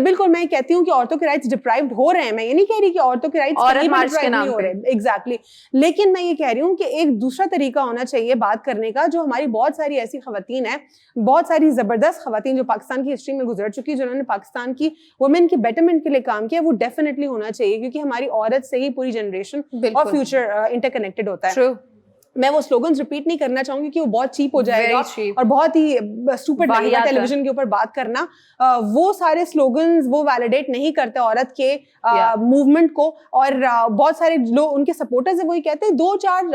بالکل میں کہتی ہوں کہ عورتوں کے رائٹس ڈپرائیوڈ ہو رہے ہیں, میں یہ نہیں کہہ رہی کہ عورتوں کے رائٹس نہیں ہو رہے, ایگزیکٹلی, لیکن میں یہ کہہ رہی ہوں کہ ایک دوسرا طریقہ ہونا چاہیے بات کرنے کا, جو ہماری بہت ساری ایسی خواتین ہیں, بہت ساری زبردست خواتین جو پاکستان کی ہسٹری میں گزر چکی, جنہوں نے پاکستان کی وومن کی بیٹرمنٹ کے لیے کام کیا, وہ ڈیفینیٹلی ہونا چاہیے, کیونکہ ہماری عورت سے ہی پوری جنریشن اور فیوچر انٹر کنیکٹڈ ہوتا ہے. میں وہ سلوگنز ریپیٹ نہیں کرنا چاہوں گی کہ وہ بہت چیپ ہو جائے گا اور بہت ہی سٹوپڈ لگے گا ٹیلی ویژن کے اوپر بات کرنا. وہ سارے سلوگنز وہ ویلیڈیٹ نہیں کرتے عورت کے موومنٹ کو, اور بہت سارے لوگ ان کے سپورٹرز ہیں وہ یہ کہتے ہیں دو چار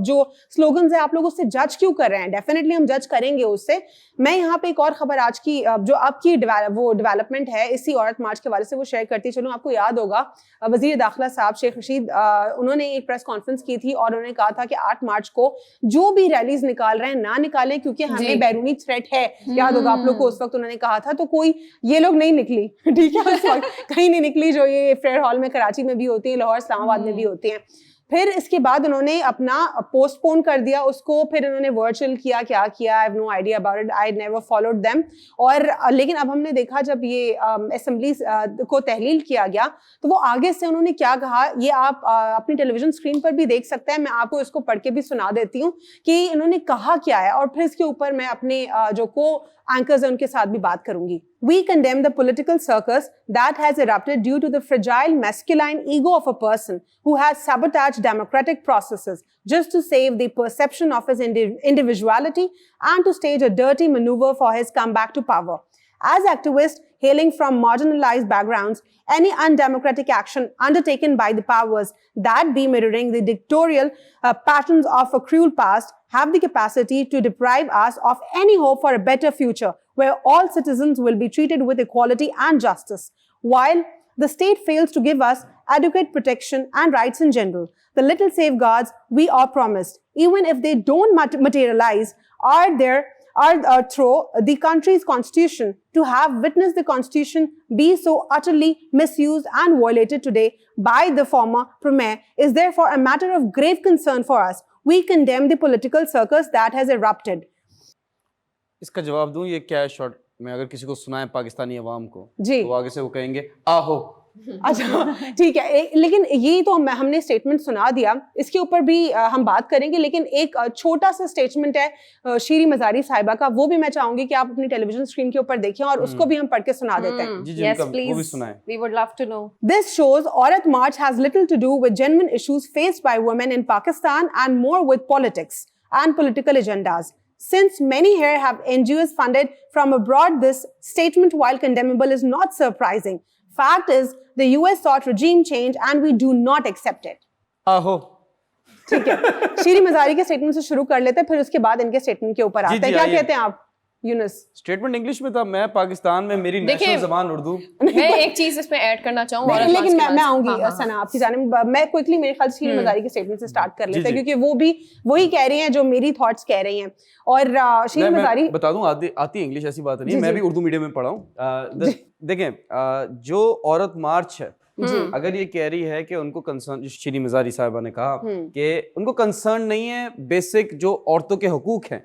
جو سلوگنز ہیں آپ لوگ اس سے جج کیوں کر رہے ہیں. ڈیفینیٹلی ہم جج کریں گے اس سے. میں یہاں پہ ایک اور خبر آج کی جو آپ کی وہ ڈیولپمنٹ ہے اسی عورت مارچ کے حوالے سے وہ شیئر کرتی چلوں. آپ کو یاد ہوگا وزیر داخلہ صاحب شیخ رشید, انہوں نے ایک پریس کانفرنس کی تھی اور انہوں نے کہا تھا کہ 8 مارچ کو جو بھی ریلیز نکال رہے ہیں نہ نکالیں, کیونکہ ہمیں بیرونی تھریٹ ہے. یاد ہوگا آپ لوگ کو اس وقت انہوں نے کہا تھا, تو کوئی یہ لوگ نہیں نکلی, ٹھیک ہے, اس وقت کہیں نہیں نکلی جو یہ فیئر ہال میں کراچی میں بھی ہوتی ہیں, لاہور اسلام آباد میں بھی ہوتی ہیں. پھر اس کے بعد انہوں نے اپنا پوسٹ پون کر دیا اس کو, پھر انہوں نے ورچوئل کیا, کیا کیا, I have no idea about it, I never followed them. اور لیکن اب ہم نے دیکھا جب یہ اسمبلی کو تحلیل کیا گیا تو وہ آگے سے انہوں نے کیا کہا, یہ آپ اپنی ٹیلی ویژن اسکرین پر بھی دیکھ سکتے ہیں. میں آپ کو اس کو پڑھ کے بھی سنا دیتی ہوں کہ انہوں نے کہا کیا ہے, اور پھر اس کے اوپر میں اپنے جو کو اینکرز ہیں ان کے ساتھ بھی بات کروں گی. We condemn the political circus that has erupted due to the fragile masculine ego of a person who has sabotaged democratic processes just to save the perception of his individuality and to stage a dirty maneuver for his comeback to power. As activists hailing from marginalized backgrounds, any undemocratic action undertaken by the powers that be mirroring the dictatorial patterns of a cruel past have the capacity to deprive us of any hope for a better future where all citizens will be treated with equality and justice. While the state fails to give us adequate protection and rights in general, the little safeguards we are promised, even if they don't materialize, are there through the country's constitution. To have witnessed the constitution be so utterly misused and violated today by the former premier is therefore a matter of grave concern for us. We condemn the political circus that has erupted. اس کا جواب دوں, یہ کیا ہے short میں اگر کسی کو سنائیں پاکستانی عوام کو جی تو آگے سے وہ کہیں گے آہو. اچھا ٹھیک ہے, لیکن یہ تو ہم نے اسٹیٹمنٹ سنا دیا, اس کے اوپر بھی ہم بات کریں گے, لیکن ایک چھوٹا سا اسٹیٹمنٹ ہے شیری مزاری صاحبہ کا, وہ بھی میں چاہوں گی کہ آپ اپنی ٹیلی ویژن اسکرین کے اوپر دیکھیں اور اس کو بھی ہم پڑھ کے سنا دیتے ہیں. جی جی وہ بھی سنائیں. We would love to know. This shows Aurat March has little to do with genuine issues faced by women in Pakistan and more with politics and political agendas. Since many here have NGOs funded from abroad, this statement, while condemnable, is not surprising. Fact is, the US sought regime change and we do not accept it. آہو ٹھیک ہے, شیری مزاری کے statement سے شروع کر لیتے ہیں, پھر اس کے بعد ان کے اسٹیٹمنٹ کے اوپر آتے ہیں. کیا کہتے ہیں آپ یونس؟ اسٹیٹمنٹ انگلش میں تھا, میں پاکستان میں میری نیشنل زبان اردو. میں ایک چیز اس میں ایڈ کرنا چاہوں, لیکن میں آؤں گی ثنا آپ کی جانب. میں کوئکلی میرے خیال سے شیری مزاری کے اسٹیٹمنٹ سے اسٹارٹ کر لیتے ہیں, کیونکہ وہ بھی وہی کہہ رہی ہیں جو میری تھاٹس کہہ رہی ہیں. اور شیری مزاری بتا دوں آتی انگلش, ایسی بات نہیں, میں بھی اردو میڈیم میں پڑھا ہوں. دیکھیں جو عورت مارچ ہے, اگر یہ کہہ رہی ہے کہ ان کو کنسرن, شیری مزاری صاحبہ نے کہا کہ ان کو کنسرن نہیں ہے بیسک جو عورتوں کے حقوق ہیں,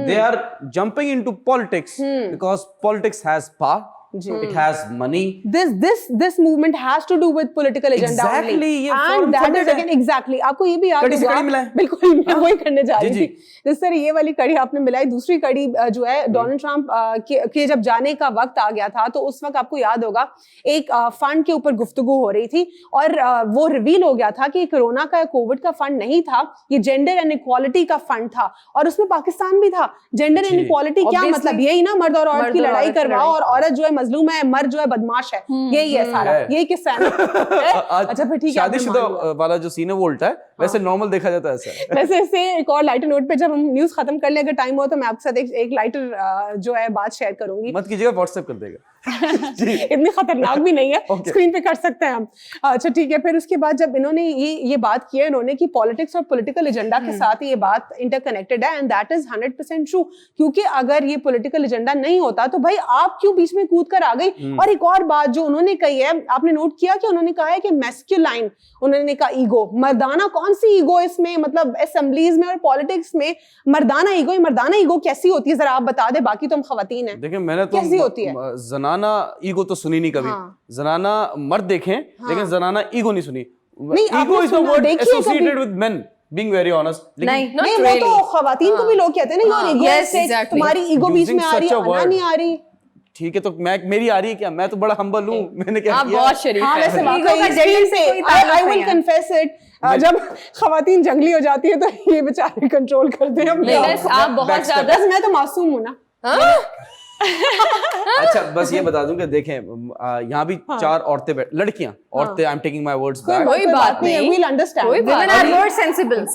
they are jumping into politics because politics has power, it has money. This movement has to do with political agenda Exactly, only. ये And forum that funded is है। again exactly, आपको ये भी याद कड़ी से होगा, कड़ी मिलाए। बिल्कुल मैं वही करने जा रही जी, थी। जिस तरह ये वाली कड़ी आपने मिलाई, दूसरी कड़ी जो है डोनाल्ड ट्रंप के जब जाने का वक्त आ गया था, तो उस वक्त आपको याद होगा एक फंड के ऊपर गुफ्तगू हो रही थी और वो रिवील हो गया था कि कोरोना का कोविड का फंड नहीं था, ये जेंडर इनइक्वालिटी का फंड था और उसमें पाकिस्तान भी था। जेंडर इनइक्वालिटी क्या मतलब? यही ना, मर्द और औरत की लड़ाई करवाओ और औरत जो है मजलूम है, मर्द जो है बदमाश है, यही है सारा, यही किस्सा है। अच्छा फिर ठीक है, शादीशुदा वाला जो सीन है वो उल्टा है, वैसे नॉर्मल देखा जाता है ऐसा। वैसे इससे एक और लाइटर नोट पे, जब हम न्यूज खत्म कर ले, अगर टाइम हो तो मैं आपके साथ एक लाइटर जो है बात शेयर करूंगी। मत कीजिएगा, व्हाट्सएप कर देगा। इतनी खतरनाक भी नहीं है, स्क्रीन पे कर सकते हैं हम। अच्छा ठीक है, फिर उसके बाद जब इन्होंने ये बात की है इन्होंने कि पॉलिटिक्स और पॉलिटिकल एजेंडा के साथ ये बात इंटरकनेक्टेड है, एंड दैट इज 100% ट्रू, क्योंकि अगर ये पॉलिटिकल एजेंडा नहीं होता तो भाई आप क्यों बीच में कूद कर आ गई। और एक और बात जो उन्होंने कही है, आपने नोट किया कि उन्होंने कहा है कि मैस्कुलाइन, उन्होंने कहा ईगो, मर्दाना कौन सी ईगो इसमें, मतलब असेंबलीज में और पॉलिटिक्स में मर्दाना ईगो कैसी होती है, जरा आप बता दे, बाकी तो हम खवातीन हैं। देखिए मैंने तो कैसी होती है? जनाना ईगो तो सुनी नहीं कभी। जनाना मर्द देखें लेकिन जनाना ईगो नहीं सुनी। Ego is the word associated with main, being very honest. नहीं वो तो खवातीन को भी लोग कहते हैं ना, योर ईगो से तुम्हारी ईगो बीच में आ रही है, आना नहीं आ रही। ठीक है, तो मेरी आ रही है क्या? मैं तो बड़ा हम्बल हूँ, मैंने क्या किया? बहुत शरीफ हाँ, है। वैसे I will confess it, जब खवातीन जंगली हो जाती है तो ये बेचारे कंट्रोल करते हैं अपने आप को। आप बहुत ज्यादा, मैं तो मासूम हूँ ना। अच्छा बस ये बता दूं कि देखें यहाँ भी 4 औरतें लड़कियां, औरतें, I am taking my words back, कोई बात नहीं, we'll understand, women are more sensible,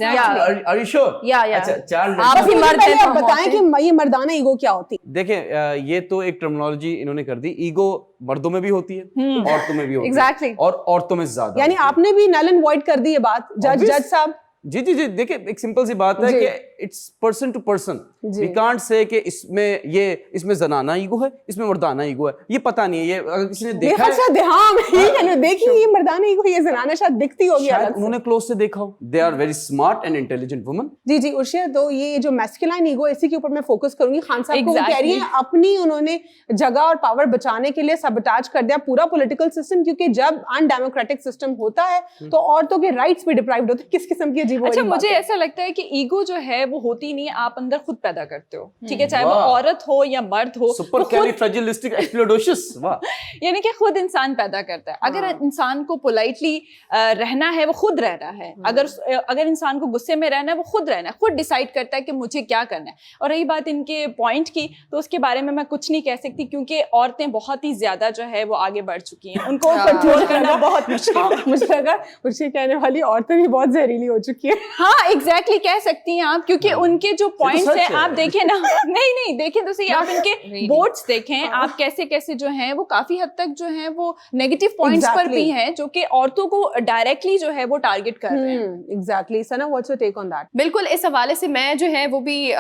are you sure? yeah अच्छा 4 आप भी मर्द पहले हैं आप बताएं कि ये मर्दाना ईगो क्या होती है। देखें ये तो एक टर्मिनोलॉजी इन्होंने कर दी, ईगो मर्दों में भी होती है, औरतों में भी होती Exactly. है, और औरतों में ज्यादा। यानी आपने भी नल एंड वॉइड कर दी ये बात, जज साहब। जी देखिए एक सिंपल सी बात है कि it's person to person, we can't say कि इसमें जनाना ईगो है, इसमें मर्दाना ईगो है, ये पता नहीं है। ये अगर किसी ने देखा है शायद, हाँ देखिए ये मर्दाना ईगो, ये जनाना शायद दिखती होगी अलग से। उन्होंने क्लोज से देखा हो, they are very smart and intelligent woman. जी उर्शिया, तो ये जो मैस्कुलाइन ईगो, इसी के ऊपर मैं फोकस करूंगी। खान साहब को कह रही है अपनी उन्होंने जगह और पावर बचाने के लिए सबटाज कर दिया पूरा पॉलिटिकल सिस्टम, क्योंकि जब अनडेमोक्रेटिक सिस्टम होता है तो औरतों के राइट्स भी डिप्राइव्ड होते हैं। किस किस्म की अजीब। अच्छा मुझे ऐसा लगता है कि ईगो जो है वो होती नहीं है, आप अंदर खुद पैदा करते हो, ठीक है, चाहे वो औरत हो या मर्द हो, सुपरकैलिफ्रैजिलिस्टिकएक्सपिलिडोशियस, वाह, यानी कि खुद इंसान पैदा करता है। अगर इंसान को पोलाइटली रहना है वो खुद रहना है, अगर इंसान को गुस्से में रहना है वो खुद रहना है, खुद डिसाइड करता है कि मुझे क्या करना है। और रही बात इनके पॉइंट की, तो उसके बारे में मैं कुछ नहीं कह सकती, क्योंकि औरतें बहुत ही ज्यादा जो है वो आगे बढ़ चुकी हैं, उनको कंट्रोल करना बहुत मुश्किल है। मुझे लगा मुझे कहने वाली औरतें भी बहुत जहरीली हो चुकी है। हाँ एग्जैक्टली कह सकती हैं आप, क्योंकि उनके जो पॉइंट्स हैं आप देखें ना, नहीं देखें तो सही, आप इनके बोर्ड्स देखें, आप कैसे जो हैं वो काफी हद तक जो हैं वो नेगेटिव पॉइंट्स पर भी हैं, जो कि औरतों को डायरेक्टली जो है वो टारगेट कर रहे हैं। Exactly. Sana, what's your take on that? बिल्कुल, इस हवाले से मैं जो है वो भी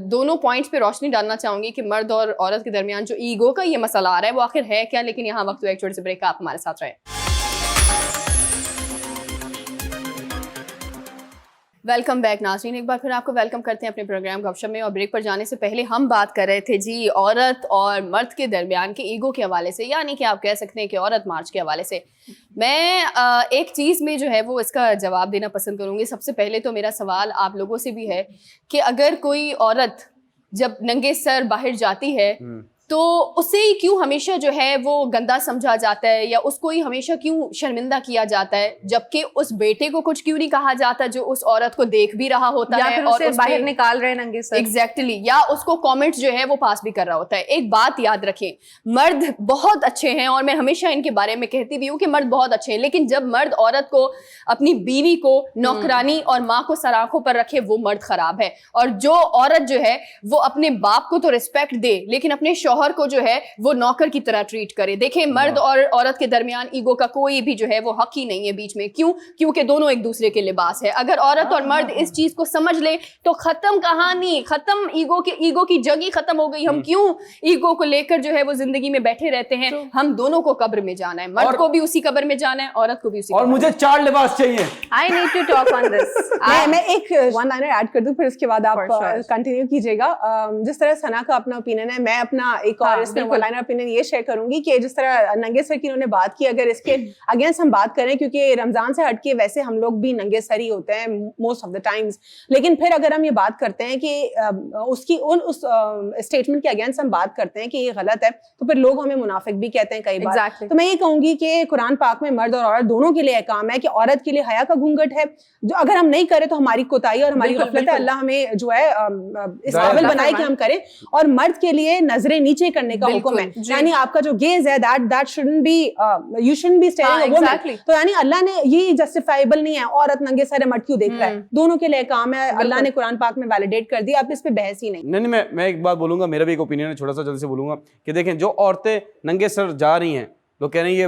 दोनों पॉइंट्स पे रोशनी डालना चाहूंगी कि मर्द और औरत के दरमियान जो ईगो का ये मसला आ रहा है वो आखिर है क्या। लेकिन यहाँ वक्त एक छोटे से ब्रेक, आप हमारे साथ रहे। वेलकम बैक नाज़रीन, एक बार फिर आपको वेलकम करते हैं अपने प्रोग्राम गपशप में। और ब्रेक पर जाने से पहले हम बात कर रहे थे जी औरत और मर्द के दरमियान के ईगो के हवाले से, यानी कि आप कह सकते हैं कि औरत मार्च के हवाले से। मैं एक चीज़ में जो है वो इसका जवाब देना पसंद करूँगी। सबसे पहले तो मेरा सवाल आप लोगों से भी है कि अगर कोई औरत जब नंगे सर बाहर जाती है तो उसे ही क्यों हमेशा जो है वो गंदा समझा जाता है, या उसको ही हमेशा क्यों शर्मिंदा किया जाता है, जबकि उस बेटे को कुछ क्यों नहीं कहा जाता जो उस औरत को देख भी रहा होता या है फिर और उसे उस बाहर निकाल रहे नंगे सर। एग्जैक्टली, या उसको कमेंट्स जो है वो पास भी कर रहा होता है। एक बात याद रखें, मर्द बहुत अच्छे हैं और मैं हमेशा इनके बारे में कहती भी हूँ कि मर्द बहुत अच्छे हैं, लेकिन जब मर्द औरत को, अपनी बीवी को नौकरानी और माँ को सर आंखों पर रखे वो मर्द खराब है। और जो औरत जो है वो अपने बाप को तो रिस्पेक्ट दे लेकिन अपने शौहर को जो है वो नौकर की तरह ट्रीट करे। देखें, मर्द और औरत के दरमियान ईगो का कोई भी जो है वो हक ही नहीं है बीच में। क्यों? क्योंकि दोनों एक दूसरे के लिबास है। अगर औरत और मर्द इस चीज को समझ ले तो खत्म कहानी, खत्म, ईगो की जंग ही खत्म हो गई। हम क्यों ईगो को लेकर जो है वो जिंदगी में बैठे रहते हैं? हम दोनों को कब्र में जाना है, मर्द को भी उसी कब्र में जाना है, औरत को भी उसी। और मुझे 4 लिबास चाहिए। I need to talk on this. मैं एक वन लाइनर ऐड कर दूं, फिर उसके बाद आप कंटिन्यू कीजिएगा। जिस तरह सना का अपना ओपिनियन है, मैं अपना ایک اور اس میں لائن اوپینین یہ شیئر کروں گی کہ جس طرح ننگے سر کی انہوں نے بات کی, اگر اس کے اگینسٹ ہم بات کریں, کیونکہ رمضان سے ہٹ کے ویسے ہم لوگ بھی ننگے سر ہی ہوتے ہیں موسٹ آف دا ٹائمز, لیکن پھر اگر ہم یہ بات کرتے ہیں کہ اس کی اس اسٹیٹمنٹ کے اگینسٹ ہم بات کرتے ہیں کہ یہ غلط ہے, تو پھر لوگ ہمیں منافق بھی کہتے ہیں کئی بار. تو میں یہ کہوں گی کہ قرآن پاک میں مرد اور عورت دونوں کے لیے احکام ہے کہ عورت کے لیے حیا کا گھونگھٹ ہے, جو اگر ہم نہیں کریں تو ہماری کوتاہی اور ہماری غفلت ہے, اللہ ہمیں جو ہے اس قابل بنائے کہ ہم کریں, اور مرد کے لیے نظریں نیچے کرنے کا حکم ہے, یعنی آپ کا جو گیز ہے that shouldn't be you shouldn't be staring a woman, تو یعنی اللہ نے یہ جسٹیفائبل نہیں ہے عورت ننگے سر مرد کیوں دیکھ رہا ہے, دونوں کے لیے احکام ہے, اللہ نے قرآن پاک میں ویلیڈیٹ کر دیا, اب اس پہ بحث ہی نہیں. نہیں میں ایک بات بولوں گا, میرا بھی ایک اوپینین ہے, چھوٹا سا جلدی سے بولوں گا کہ دیکھیں جو عورتیں ننگے سر جا رہی ہیں, لوگ کہہ رہے ہیں یہ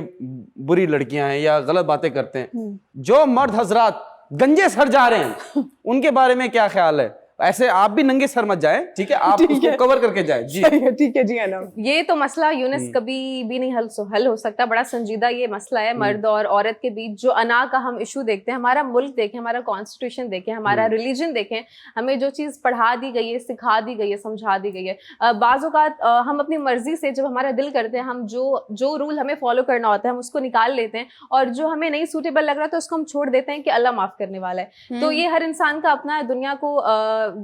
بری لڑکیاں ہیں یا غلط باتیں کرتے ہیں, جو مرد حضرات گنجے سر جا رہے ہیں ان کے بارے میں کیا خیال ہے؟ ایسے آپ بھی ننگے سر مت جائیں, ٹھیک ہے, آپ اس کو کور کر کے جائیں. جی ٹھیک ہے. جی انم, یہ تو مسئلہ یونس کبھی بھی نہیں حل ہو سکتا, بڑا سنجیدہ یہ مسئلہ ہے مرد اور عورت کے بیچ. جو انا کا ہم ایشو دیکھتے ہیں, ہمارا ملک دیکھیں, ہمارا کانسٹیٹیوشن دیکھیں, ہمارا ریلیجن دیکھیں, ہمیں جو چیز پڑھا دی گئی ہے, سکھا دی گئی ہے, سمجھا دی گئی ہے, بعض اوقات ہم اپنی مرضی سے جب ہمارا دل کرتے ہیں, ہم جو رول ہمیں فالو کرنا ہوتا ہے ہم اس کو نکال لیتے ہیں, اور جو ہمیں نہیں سوٹیبل لگ رہا تو اس کو ہم چھوڑ دیتے ہیں کہ اللہ معاف کرنے والا ہے. تو یہ ہر انسان کا اپنا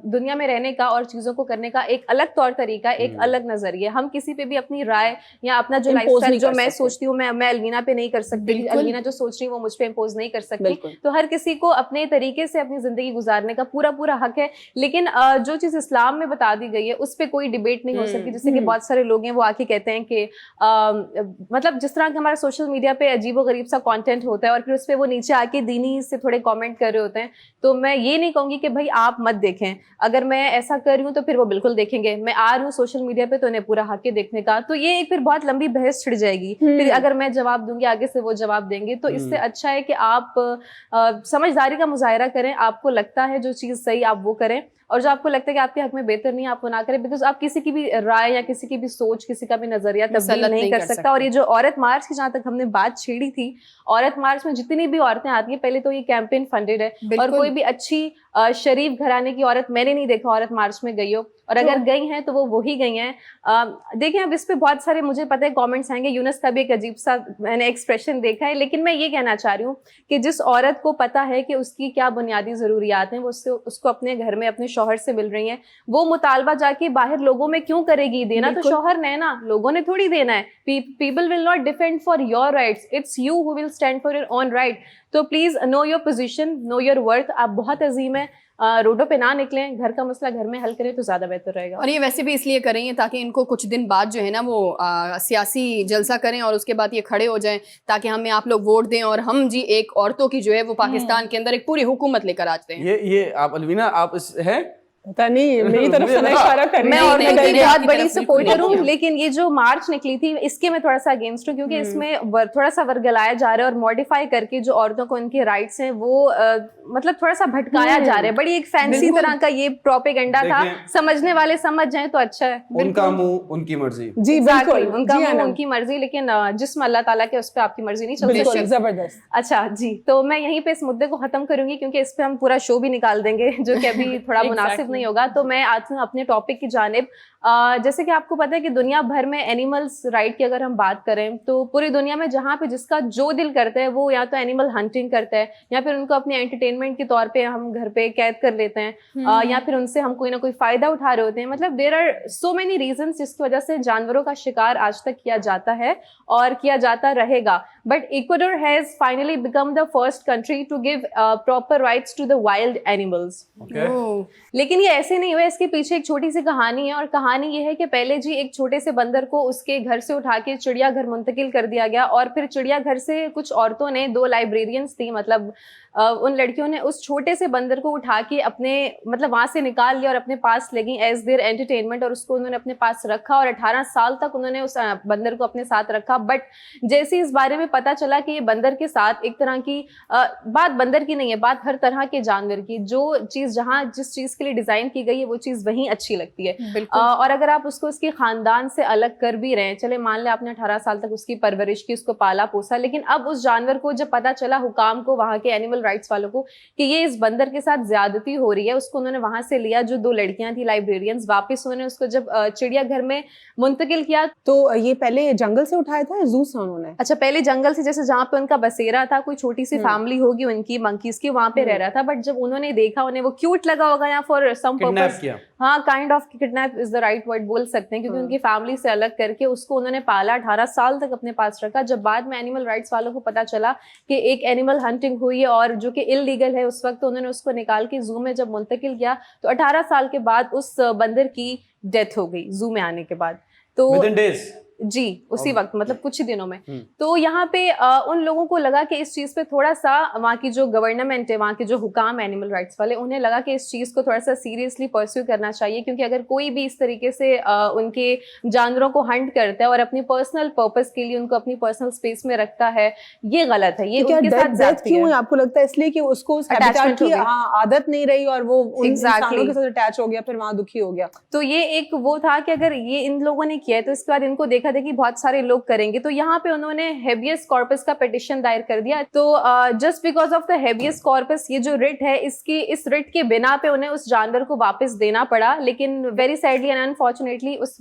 دنیا میں رہنے کا اور چیزوں کو کرنے کا ایک الگ طور طریقہ, ایک الگ نظریہ. ہم کسی پہ بھی اپنی رائے یا اپنا جو لائف اسٹائل جو میں سوچتی ہوں میں الوینا پہ نہیں کر سکتی, الوینا جو سوچ رہی ہوں وہ مجھ پہ امپوز نہیں کر سکتی. تو ہر کسی کو اپنے طریقے سے اپنی زندگی گزارنے کا پورا حق ہے, لیکن جو چیز اسلام میں بتا دی گئی ہے اس پہ کوئی ڈیبیٹ نہیں ہو سکتی. جیسے کہ بہت سارے لوگ ہیں وہ آ کے کہتے ہیں کہ مطلب جس طرح کہ ہمارا سوشل میڈیا پہ عجیب و غریب سا کانٹینٹ ہوتا ہے اور پھر اس پہ وہ نیچے آ کے دینی سے تھوڑے کامنٹ کر رہے ہوتے ہیں, تو میں یہ نہیں کہوں گی کہ بھائی آپ مت دیکھیں, اگر میں ایسا کر رہی ہوں تو پھر وہ بالکل دیکھیں گے. میں آ رہی ہوں سوشل میڈیا پہ تو انہیں پورا حق ہے دیکھنے کا, تو یہ ایک پھر بہت لمبی بحث چھڑ جائے گی. پھر اگر میں جواب دوں گی آگے سے وہ جواب دیں گے, تو اس سے اچھا ہے کہ آپ سمجھداری کا مظاہرہ کریں. آپ کو لگتا ہے جو چیز صحیح آپ وہ کریں, اور جو آپ کو لگتا ہے کہ آپ کے حق میں بہتر نہیں آپ وہ نہ کریں, بیکاز آپ کسی کی بھی رائے یا کسی کی بھی سوچ, کسی کا بھی نظریہ تبدیل نہیں کر سکتا. اور یہ جو عورت مارچ کی جہاں تک ہم نے بات چھیڑی تھی, عورت مارچ میں جتنی بھی عورتیں آتی ہیں, پہلے تو یہ کیمپین فنڈیڈ ہے, اور کوئی بھی اچھی شریف گھرانے کی عورت میں نے نہیں دیکھا عورت مارچ میں گئی ہو, اور اگر گئی ہیں تو وہ وہی گئی ہیں. دیکھیں اب اس پہ بہت سارے مجھے پتہ ہے کامنٹس آئیں گے, یونس کا بھی ایک عجیب سا میں نے ایکسپریشن دیکھا ہے, لیکن میں یہ کہنا چاہ رہی ہوں کہ جس عورت کو پتہ ہے کہ اس کی کیا بنیادی ضروریات ہیں, وہ اس کو اپنے گھر میں اپنے شوہر سے مل رہی ہیں, وہ مطالبہ جا کے باہر لوگوں میں کیوں کرے گی؟ دینا تو شوہر نے نا, لوگوں نے تھوڑی دینا ہے. People will not defend for your rights, it's you who will stand for your own right. تو please know your position, know your worth. آپ بہت عظیم ہیں, روڈوں پہ نہ نکلیں, گھر کا مسئلہ گھر میں حل کریں تو زیادہ بہتر رہے گا. اور یہ ویسے بھی اس لیے کر رہی ہیں تاکہ ان کو کچھ دن بعد جو ہے نا وہ سیاسی جلسہ کریں اور اس کے بعد یہ کھڑے ہو جائیں تاکہ ہمیں آپ لوگ ووٹ دیں, اور ہم جی ایک عورتوں کی جو ہے وہ پاکستان کے اندر ایک پوری حکومت لے کر آتے ہیں. یہ آپ الوینا آپ اس ہے پتہ نہیں میری طرف سے اشارہ کر رہی میں ہوں. اور بہت بڑی سپورٹر ہوں, لیکن یہ جو مارچ نکلی تھی اس کے میں تھوڑا سا اگینسٹ ہوں, کیونکہ اس میں تھوڑا سا ورگلایا جا رہا ہے اور ماڈیفائی کر کے جو عورتوں کو ان کے رائٹس ہیں وہ مطلب تھوڑا سا بھٹکایا جا رہا ہے. بڑی ایک فینسی طرح کا یہ پروپیگنڈا تھا, سمجھنے والے سمجھ جائیں تو اچھا ہے. ان کا منہ ان کی مرضی. جی بالکل, ان کا منہ ان کی مرضی, لیکن جسم اللہ تعالیٰ کے, اس پہ آپ کی مرضی نہیں چل سکتی. زبردست. اچھا جی, تو میں یہیں پہ اس مدعے کو ختم کروں گی کیونکہ اس پہ ہم پورا شو بھی نکال دیں گے جو کہ ابھی تھوڑا مناسب نہیں ہوگا. تو میں آتی ہوں اپنے ٹاپک کی جانب. جیسے کہ آپ کو پتہ ہے کہ دنیا بھر میں اینیملز رائٹ کی اگر ہم بات کریں تو پوری دنیا میں جہاں پہ جس کا جو دل کرتا ہے وہ یا تو اینیمل ہنٹنگ کرتا ہے, یا پھر ان کو اپنے انٹرٹینمنٹ کے طور پہ ہم گھر پہ قید کر لیتے ہیں, یا پھر ان سے ہم کوئی نہ کوئی فائدہ اٹھا رہے ہوتے ہیں. مطلب there are so many reasons جس کی وجہ سے جانوروں کا شکار آج تک کیا جاتا ہے اور کیا جاتا رہے گا. But Ecuador has finally become the first country to give proper rights to the wild animals. لیکن یہ ایسے نہیں ہوا, اس کے پیچھے ایک چھوٹی سی کہانی ہے, اور کہانی یہ ہے کہ پہلے جی ایک چھوٹے سے بندر کو اس کے گھر سے اٹھا کے چڑیا گھر منتقل کر دیا گیا, اور پھر چڑیا گھر سے کچھ عورتوں نے, 2 لائبریرینس تھیں, مطلب ان لڑکیوں نے اس چھوٹے سے بندر کو اٹھا کے اپنے مطلب وہاں سے نکال لیا اور اپنے پاس لے گئی ایز دیئر انٹرٹینمنٹ, اور اس کو انہوں نے اپنے پاس رکھا اور 18 سال تک انہوں نے اس بندر کو اپنے ساتھ رکھا. بٹ جیسے اس بارے میں پتہ چلا کہ یہ بندر کے ساتھ ایک طرح کی بات بندر کی نہیں ہے, بات ہر طرح کے جانور کی, جو چیز جہاں جس چیز کے لیے ڈیزائن کی گئی ہے وہ چیز وہیں اچھی لگتی ہے. اور اگر آپ اس کو اس کے خاندان سے الگ کر بھی رہے ہیں, چلے مان لیں آپ نے 18 سال تک اس کی پرورش کی, اس کو پالا پوسا, لیکن اب اس جانور کو جب پتہ چلا حکام کو, وہاں کے اینیمل एनिमल राइट्स वालों को कि ये इस बंदर के साथ ज्यादती हो रही है। उसको उन्होंने वहां से लिया, जो 2 लड़कियां थी लाइब्रेरियंस, वापस उन्होंने उसको जब चिड़ियाघर में मुंतकिल किया। तो ये पहले जंगल से उठाया था या जू से उन्होंने? अच्छा, पहले जंगल से, जैसे जहाँ पे उनका बसेरा था, कोई छोटी सी फैमिली होगी उनकी मंकीज की, वहां पे रह रहा था, बट जब उन्होंने देखा, उन्हें वो क्यूट लगा होगा या फॉर सम पर्पस, हाँ kind of kidnap is the right word बोल सकते हैं, क्योंकि उनकी फैमिली से अलग करके उसको उन्होंने पाला, 18 साल तक अपने पास रखा। जब बाद में एनिमल राइट्स वालों को पता चला कि एक एनिमल हंटिंग हुई है और जो कि इलीगल है, उस वक्त उन्होंने उसको निकाल के जू में जब मुंतकिल किया तो 18 साल के बाद उस बंदर की डेथ हो गई जू में आने के बाद। तो Within days? जी, उसी वक्त, मतलब कुछ ही दिनों में। तो यहाँ पे उन लोगों को लगा कि इस चीज पे थोड़ा सा वहाँ की जो गवर्नमेंट है, वहाँ के जो हुकाम एनिमल राइट्स वाले, उन्हें लगा कि इस चीज को थोड़ा सा सीरियसली परस्यू करना चाहिए, क्योंकि अगर कोई भी इस तरीके से उनके जानवरों को हंट करता है और अपनी पर्सनल पर्पस के लिए उनको अपनी पर्सनल स्पेस में रखता है, ये गलत है। ये उनके साथ ज्यादती क्यों है। आपको लगता है? इसलिए कि उसको उस हैबिटेट की आदत नहीं रही और वो इंसानों के साथ अटैच हो गया, फिर वहां दुखी हो गया। तो ये एक वो था कि अगर ये इन लोगों ने किया है तो इसके बाद इनको देखा था कि बहुत सारे लोग करेंगे, तो यहाँ पे उन्होंने हेबियस कॉर्पस का पिटिशन दायर कर दिया। तो just because of the habeas corpus, ये जो रिट है, इस रिट के बिना पे उन्हें उस जानवर को वापस देना पड़ा। लेकिन वेरी सैडली एंड अनफॉर्चुनेटली उस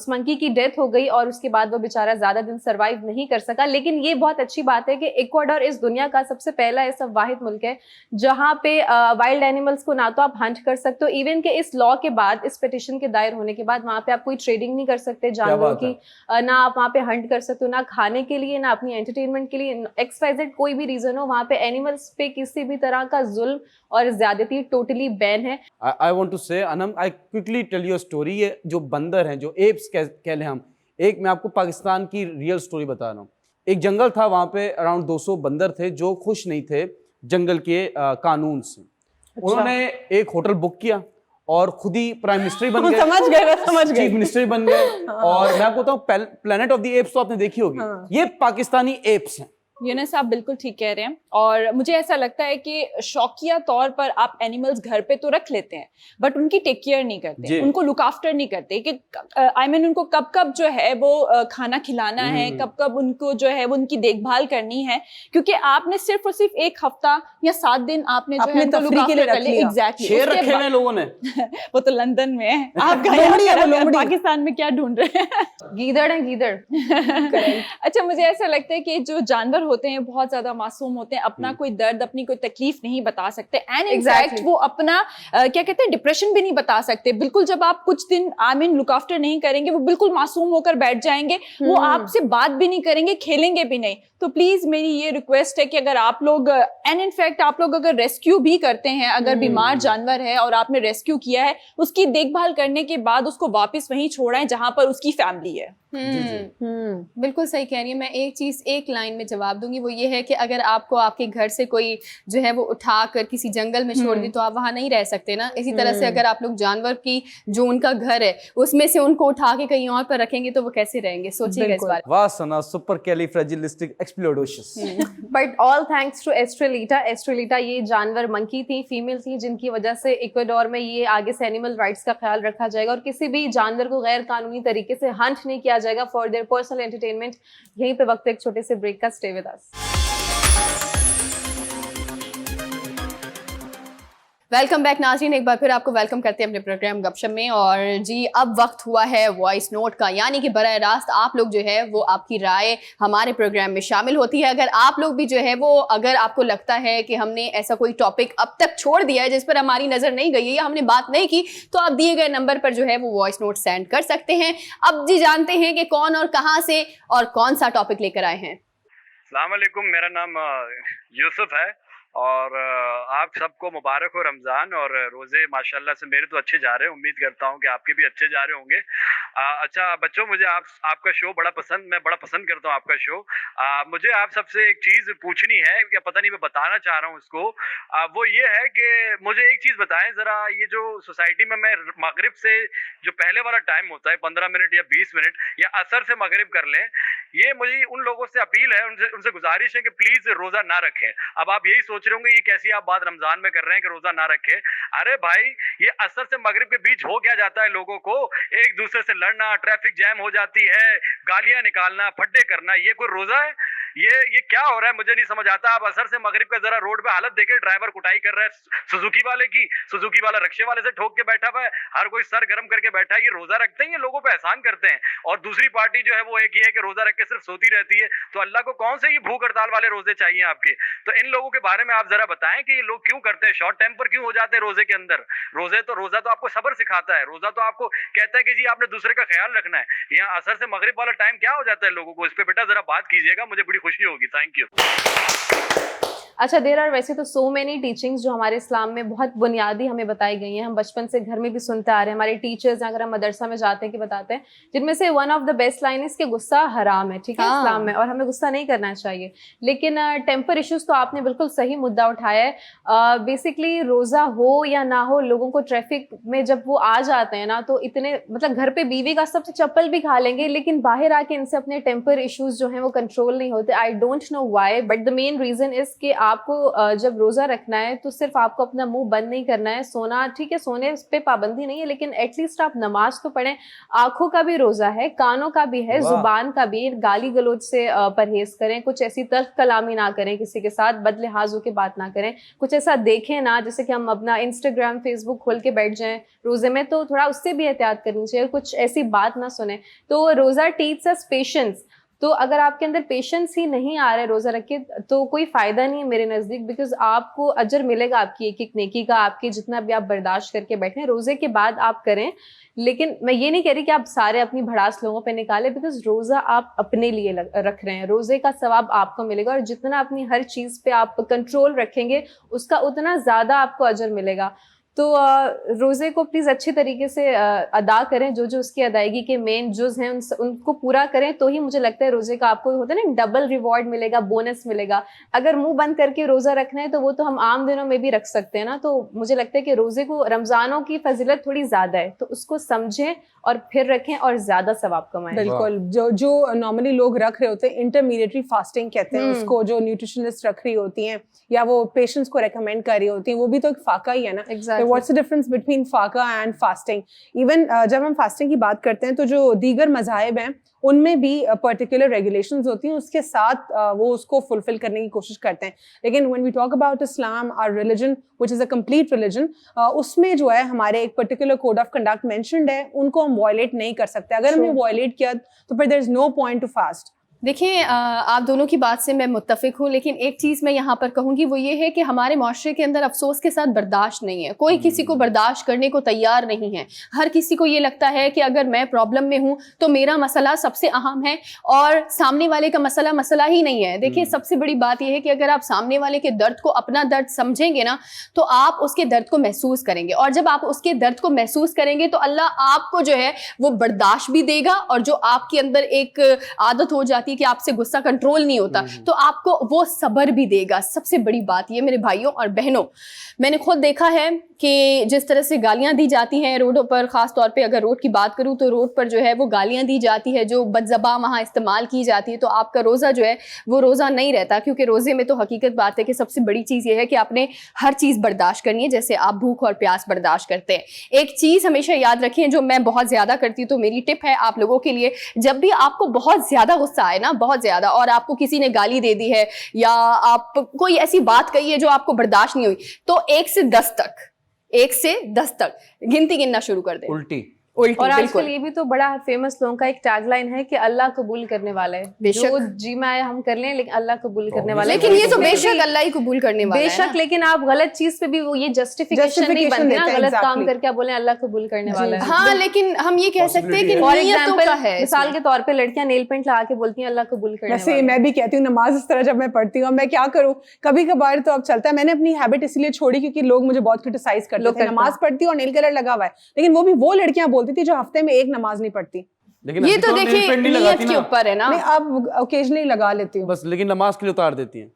मंकी की डेथ हो गई और उसके बाद वो बेचारा ज्यादा दिन सर्वाइव नहीं कर सका। लेकिन ये बहुत अच्छी बात है कि इक्वाडोर इस दुनिया का सबसे पहला ऐसा वाहिद मुल्क है जहाँ पे वाइल्ड एनिमल्स को ना तो आप हंट कर सकते हो, इवन के इस लॉ के बाद, इस पिटिशन के दायर होने के बाद, वहां पे आप कोई ट्रेडिंग नहीं कर सकते जानवरों की, ना आप वहाँ पे हंट कर सकते हो, ना खाने के लिए, ना अपनी एंटरटेनमेंट के लिए, XYZ कोई भी रीजन हो, वहाँ पे एनिमल्स पे किसी भी तरह का जुल्म और ज्यादती टोटली बैन है। I want to say, Anam, I quickly tell you a story। ये जो बंदर हैं, जो एप्स कह लें हम, एक मैं आपको पाकिस्तान की रियल स्टोरी बता रहा हूँ। एक जंगल था, वहाँ पे अराउंड 200 बंदर थे जो खुश नहीं थे जंगल के कानून से। उन्होंने एक होटल बुक किया और खुद ही प्राइम मिनिस्टर बन गए, समझ गए, चीफ मिनिस्टर बन गए। और मैं आपको बताऊं, प्लेनेट ऑफ द एप्स तो आपने देखी होगी, ये पाकिस्तानी एप्स हैं। यूनुस, आप बिल्कुल ठीक कह रहे हैं। और मुझे ऐसा लगता है कि शौकिया तौर पर आप एनिमल्स घर पे तो रख लेते हैं, बट उनकी टेक केयर नहीं करते, उनको लुक आफ्टर नहीं करते कि उनको कब कब जो है वो खाना खिलाना है, कब कब उनको जो है वो उनकी देखभाल करनी है। क्योंकि आपने सिर्फ और सिर्फ 1 हफ्ता या 7 दिन आपने जो है लुक आफ्टर कर लिया। एग्जैक्टली, शेर रखे हुए लोगों ने। वो तो लंदन में है, आप पाकिस्तान में क्या ढूंढ रहे हैं? गीदड़ है, गीदड़। अच्छा, मुझे ऐसा लगता है कि जो जानवर होते हैं बहुत ज्यादा मासूम होते हैं, अपना कोई दर्द, अपनी कोई तकलीफ नहीं बता सकते, एंड इनफैक्ट वो अपना क्या कहते हैं, डिप्रेशन भी नहीं बता सकते। बिल्कुल, जब आप कुछ दिन लुक आफ्टर नहीं करेंगे, वो बिल्कुल मासूम होकर बैठ जाएंगे, वो आपसे बात भी नहीं करेंगे, खेलेंगे भी नहीं। तो प्लीज मेरी ये रिक्वेस्ट है कि अगर आप लोग, एंड इनफैक्ट आप लोग अगर रेस्क्यू भी करते हैं, अगर बीमार जानवर है और आपने रेस्क्यू किया है, उसकी देखभाल करने के बाद उसको वापस वहीं छोड़ें जहां पर उसकी फैमिली है। बिल्कुल सही कह रही है। मैं एक चीज एक लाइन में जवाब दूंगी, वो ये है कि अगर आपको आपके घर से कोई जो है वो उठा कर किसी जंगल में छोड़ दी तो आप वहां नहीं रह सकते ना। इसी तरह से अगर आप लोग जानवर की जो उनका घर है उसमें से उनको उठा के कहीं और पर रखेंगे तो वो कैसे रहेंगे? सोचिएगा इस बारे में। वाह Sana, supercalifragilisticexpialidocious. But all thanks to Estrellita. Estrellita ये जानवर मंकी थी, फीमेल थी, जिनकी वजह से इक्वाडोर में ये आगे से एनिमल राइट्स का ख्याल रखा जाएगा और किसी भी जानवर को गैर कानूनी तरीके से हंट नहीं किया जाएगा फॉर देयर पर्सनल एंटरटेनमेंट। यहीं पे वक्त एक छोटे से ब्रेक का। Stay with us. Welcome back नाज़रीन, एक बार फिर आपको वेलकम करते हैं अपने प्रोग्राम गपशप में। और जी, अब वक्त हुआ है वॉइस नोट का, यानी कि बराह रास्त आप लोग जो है वो आपकी राय हमारे प्रोग्राम में शामिल होती है। अगर आप लोग भी जो है वो, अगर आपको लगता है कि हमने ऐसा कोई टॉपिक अब तक छोड़ दिया है जिस पर हमारी नज़र नहीं गई है या हमने बात नहीं की, तो आप दिए गए नंबर पर जो है वो वॉइस नोट सेंड कर सकते हैं। अब जी जानते हैं कि कौन और कहाँ से और कौन सा टॉपिक लेकर आए हैं। अस्सलाम वालेकुम, मेरा नाम यूसुफ है और आप सबको मुबारक हो रमज़ान। और रोज़े माशाल्लाह से मेरे तो अच्छे जा रहे हैं, उम्मीद करता हूँ कि आपके भी अच्छे जा रहे होंगे। अच्छा बच्चों, मुझे आपका शो बड़ा पसंद, मैं बड़ा पसंद करता हूँ आपका शो। मुझे आप सबसे एक चीज़ पूछनी है, या पता नहीं मैं बताना चाह रहा हूँ उसको। वो ये है कि मुझे एक चीज़ बताएं ज़रा, ये जो सोसाइटी में मैं मगरिब से जो पहले वाला टाइम होता है 15 मिनट या 20 मिनट या असर से मगरिब कर लें, ये मुझे उन लोगों से अपील है, उनसे गुजारिश है कि प्लीज़ रोज़ा ना रखें। अब आप यही सोच रहे होंगे ये कैसी आप बात रमज़ान में कर रहे हैं कि रोज़ा ना रखें। अरे भाई, ये असर से मगरिब के बीच हो क्या जाता है लोगों को, एक दूसरे से लड़ना, ट्रैफिक जैम हो जाती है, गालियां निकालना, फड्डे करना, ये कोई रोज़ा है? ये क्या हो रहा है मुझे नहीं समझ आता। आप असर से मगरिब का जरा रोड पे हालत देखे, ड्राइवर कुटाई कर रहा है सुजुकी वाले की, सुजुकी वाला रक्शे वाले से ठोक के बैठा हुआ है, हर कोई सर गर्म करके बैठा है। ये रोजा रखते हैं, ये लोगों पे एहसान करते हैं। और दूसरी पार्टी जो है वो एक ही है कि रोजा रख के सिर्फ सोती रहती है। तो अल्लाह को कौन से ये भूख हड़ताल वाले रोजे चाहिए आपके? तो इन लोगों के बारे में आप जरा बताएं कि ये लोग क्यों करते हैं, शॉर्ट टेम्पर क्यों हो जाते हैं रोजे के अंदर। रोजा तो आपको सब्र सिखाता है, रोजा तो आपको कहता है कि जी आपने दूसरे का ख्याल रखना है। यहाँ असर से मगरिब वाला टाइम क्या हो जाता है लोगों को, इस पे बेटा जरा बात कीजिएगा, मुझे बड़ी खुशी होगी। Thank you. अच्छा, देर आर वैसे तो सो मेनी टीचिंग्स जो हमारे इस्लाम में बहुत बुनियादी हमें बताई गई हैं, हम बचपन से घर में भी सुनते आ रहे हैं, हमारे टीचर्स अगर हम मदरसा में जाते हैं कि बताते हैं, जिनमें से one of the best line is कि गुस्सा हराम है, ठीक है, इस्लाम में, और हमें गुस्सा नहीं करना चाहिए। लेकिन टेम्पर इश्यूज तो आपने बिल्कुल सही मुद्दा उठाया है। बेसिकली रोज़ा हो या ना हो, लोगों को ट्रैफिक में जब वो आ जाते हैं ना, तो इतने मतलब घर पे बीवी का सबसे चप्पल भी खा लेंगे, लेकिन बाहर आके इनसे अपने टेम्पर इश्यूज जो हैं वो कंट्रोल नहीं होते। I don't know why, but the main reason is कि आपको जब रोज़ा रखना है तो सिर्फ आपको अपना मुंह बंद नहीं करना है। सोना ठीक है, सोने पे पाबंदी नहीं है, लेकिन एटलीस्ट आप नमाज तो पढ़ें। आंखों का भी रोज़ा है, कानों का भी है, जुबान का भी। गाली गलौज से परहेज करें, कुछ ऐसी तल्ख कलामी ना करें, किसी के साथ बदलिहाज होकर बात ना करें, कुछ ऐसा देखें ना जैसे कि हम अपना इंस्टाग्राम फेसबुक खोल के बैठ जाएं रोज़े में, तो थोड़ा उससे भी एहतियात करनी चाहिए, कुछ ऐसी बात ना सुने। तो रोज़ा टीच अस पेशेंस। तो अगर आपके अंदर पेशेंस ही नहीं आ रहा है रोज़ा रख के, तो कोई फ़ायदा नहीं है मेरे नज़दीक, बिकॉज आपको अजर मिलेगा आपकी एक एक नेकी का, आपके जितना भी आप बर्दाश्त करके बैठे रोज़े के बाद आप करें। लेकिन मैं ये नहीं कह रही कि आप सारे अपनी भड़ास लोगों पे निकालें, बिकॉज रोज़ा आप अपने लिए रख रहे हैं, रोज़े का सवाब आपको मिलेगा, और जितना अपनी हर चीज़ पे आप कंट्रोल रखेंगे उसका उतना ज़्यादा आपको अजर मिलेगा। तो रोज़े को प्लीज़ अच्छे तरीके से अदा करें, जो जो उसकी अदायगी के मेन जुज़ हैं उनको पूरा करें, तो ही मुझे लगता है रोज़े का आपको होता है ना डबल रिवॉर्ड मिलेगा, बोनस मिलेगा। अगर मुंह बंद करके रोज़ा रखना है तो वो तो हम आम दिनों में भी रख सकते हैं ना। तो मुझे लगता है कि रोज़े को, रमज़ानों की फजीलत थोड़ी ज़्यादा है, तो उसको समझें और फिर रखें और ज़्यादा सवाब कमाएं। बिल्कुल, जो नॉर्मली लोग रख रहे होते हैं, इंटरमीडिएटरी फास्टिंग कहते हैं उसको, जो न्यूट्रिशनिस्ट रख रही होती हैं या वो पेशेंट्स को रेकमेंड कर रही होती हैं, वो भी तो एक फाका ही है ना। Exactly. What's the difference between फाका एंड फास्टिंग? इवन जब हम फास्टिंग की बात करते हैं तो जो दीगर मज़ाहिब हैं उनमें भी पर्टिकुलर रेगुलेशंस होती हैं, उसके साथ वो उसको फुलफिल करने की कोशिश करते हैं। लेकिन when we talk about Islam, our religion which is a complete religion, उसमें जो है हमारे एक particular code of conduct mentioned है, उनको हम वायलेट नहीं कर सकते। अगर हमने वायलेट किया तो फिर there is no point to fast. देखिए, आप दोनों की बात से मैं मुत्तफ़िक हूँ, लेकिन एक चीज़ मैं यहाँ पर कहूँगी वो ये है कि हमारे माशरे के अंदर अफसोस के साथ बर्दाश्त नहीं है। कोई किसी को बर्दाश्त करने को तैयार नहीं है। हर किसी को ये लगता है कि अगर मैं प्रॉब्लम में हूँ तो मेरा मसला सबसे अहम है और सामने वाले का मसला ही नहीं है। देखिए, सबसे बड़ी बात यह है कि अगर आप सामने वाले के दर्द को अपना दर्द समझेंगे ना, तो आप उसके दर्द को महसूस करेंगे, और जब आप उसके दर्द को महसूस करेंगे तो अल्लाह आपको जो है वो बर्दाश्त भी देगा, और जो आपके अंदर एक आदत हो जाती कि आपसे गुस्सा कंट्रोल नहीं होता, तो आपको वो सब्र भी देगा। सबसे बड़ी बात ये मेरे भाइयों और बहनों, मैंने खुद देखा है कि जिस तरह से गालियां दी जाती हैं रोडों पर, खास तौर पे अगर रोड की बात करूं तो रोड पर जो है वो गालियां दी जाती है, जो बदज़बान वहां इस्तेमाल की जाती है, तो आपका रोज़ा जो है वो रोज़ा नहीं रहता। क्योंकि रोज़े में तो हकीकत बात है कि सबसे बड़ी चीज़ ये है कि आपने हर चीज़ बर्दाश्त करनी है, जैसे आप भूख और प्यास बर्दाश्त करते हैं। एक चीज़ हमेशा याद रखें, जो मैं बहुत ज़्यादा करती हूँ, तो मेरी टिप है आप लोगों के लिए, जब भी आपको बहुत ज़्यादा गुस्सा आए ना, बहुत ज़्यादा, और आपको किसी ने गाली दे दी है या आप कोई ऐसी बात कही है जो आपको बर्दाश्त नहीं हुई, तो 1 से 10 तक गिनती गिनना शुरू कर दे। उल्टी। और आजकल ये भी तो बड़ा फेमस लोगों का एक टैगलाइन है कि अल्लाह कबूल करने वाला है। जो जी में आए हम कर लें, लेकिन अल्लाह कबूल करने वाला है। लेकिन ये तो बेशक अल्लाह ही कबूल करने वाला है, बेशक, लेकिन आप गलत चीज पे भी वो ये जस्टिफिकेशन नहीं बनती ना, गलत काम करके आप बोले अल्लाह कबूल करने वाला है। हाँ, लेकिन हम ये कह सकते हैं कि नियतों का है। मिसाल के तौर पे लड़कियां नेल पेंट लगा के बोलती हैं अल्लाह कबूल करने वाला है। मैं भी कहती हूँ नमाज इस तरह जब मैं पढ़ती हूँ, मैं क्या करूँ, कभी कभार तो अब चलता है। मैंने अपनी हैबिट इसलिए छोड़ी क्योंकि लोग मुझे बहुत क्रिटिसाइज करते थे, नमाज पढ़ती हूँ और नेल कलर लगा हुआ है, लेकिन वो भी वो लड़कियां बोलती थी जो हफ्ते में एक नमाज नहीं पढ़ती। लेकिन ये तो देखिए नियत के ऊपर है ना। मैं अब ओकेजनली लगा लेती हूँ बस, लेकिन नमाज के लिए उतार देती हैं।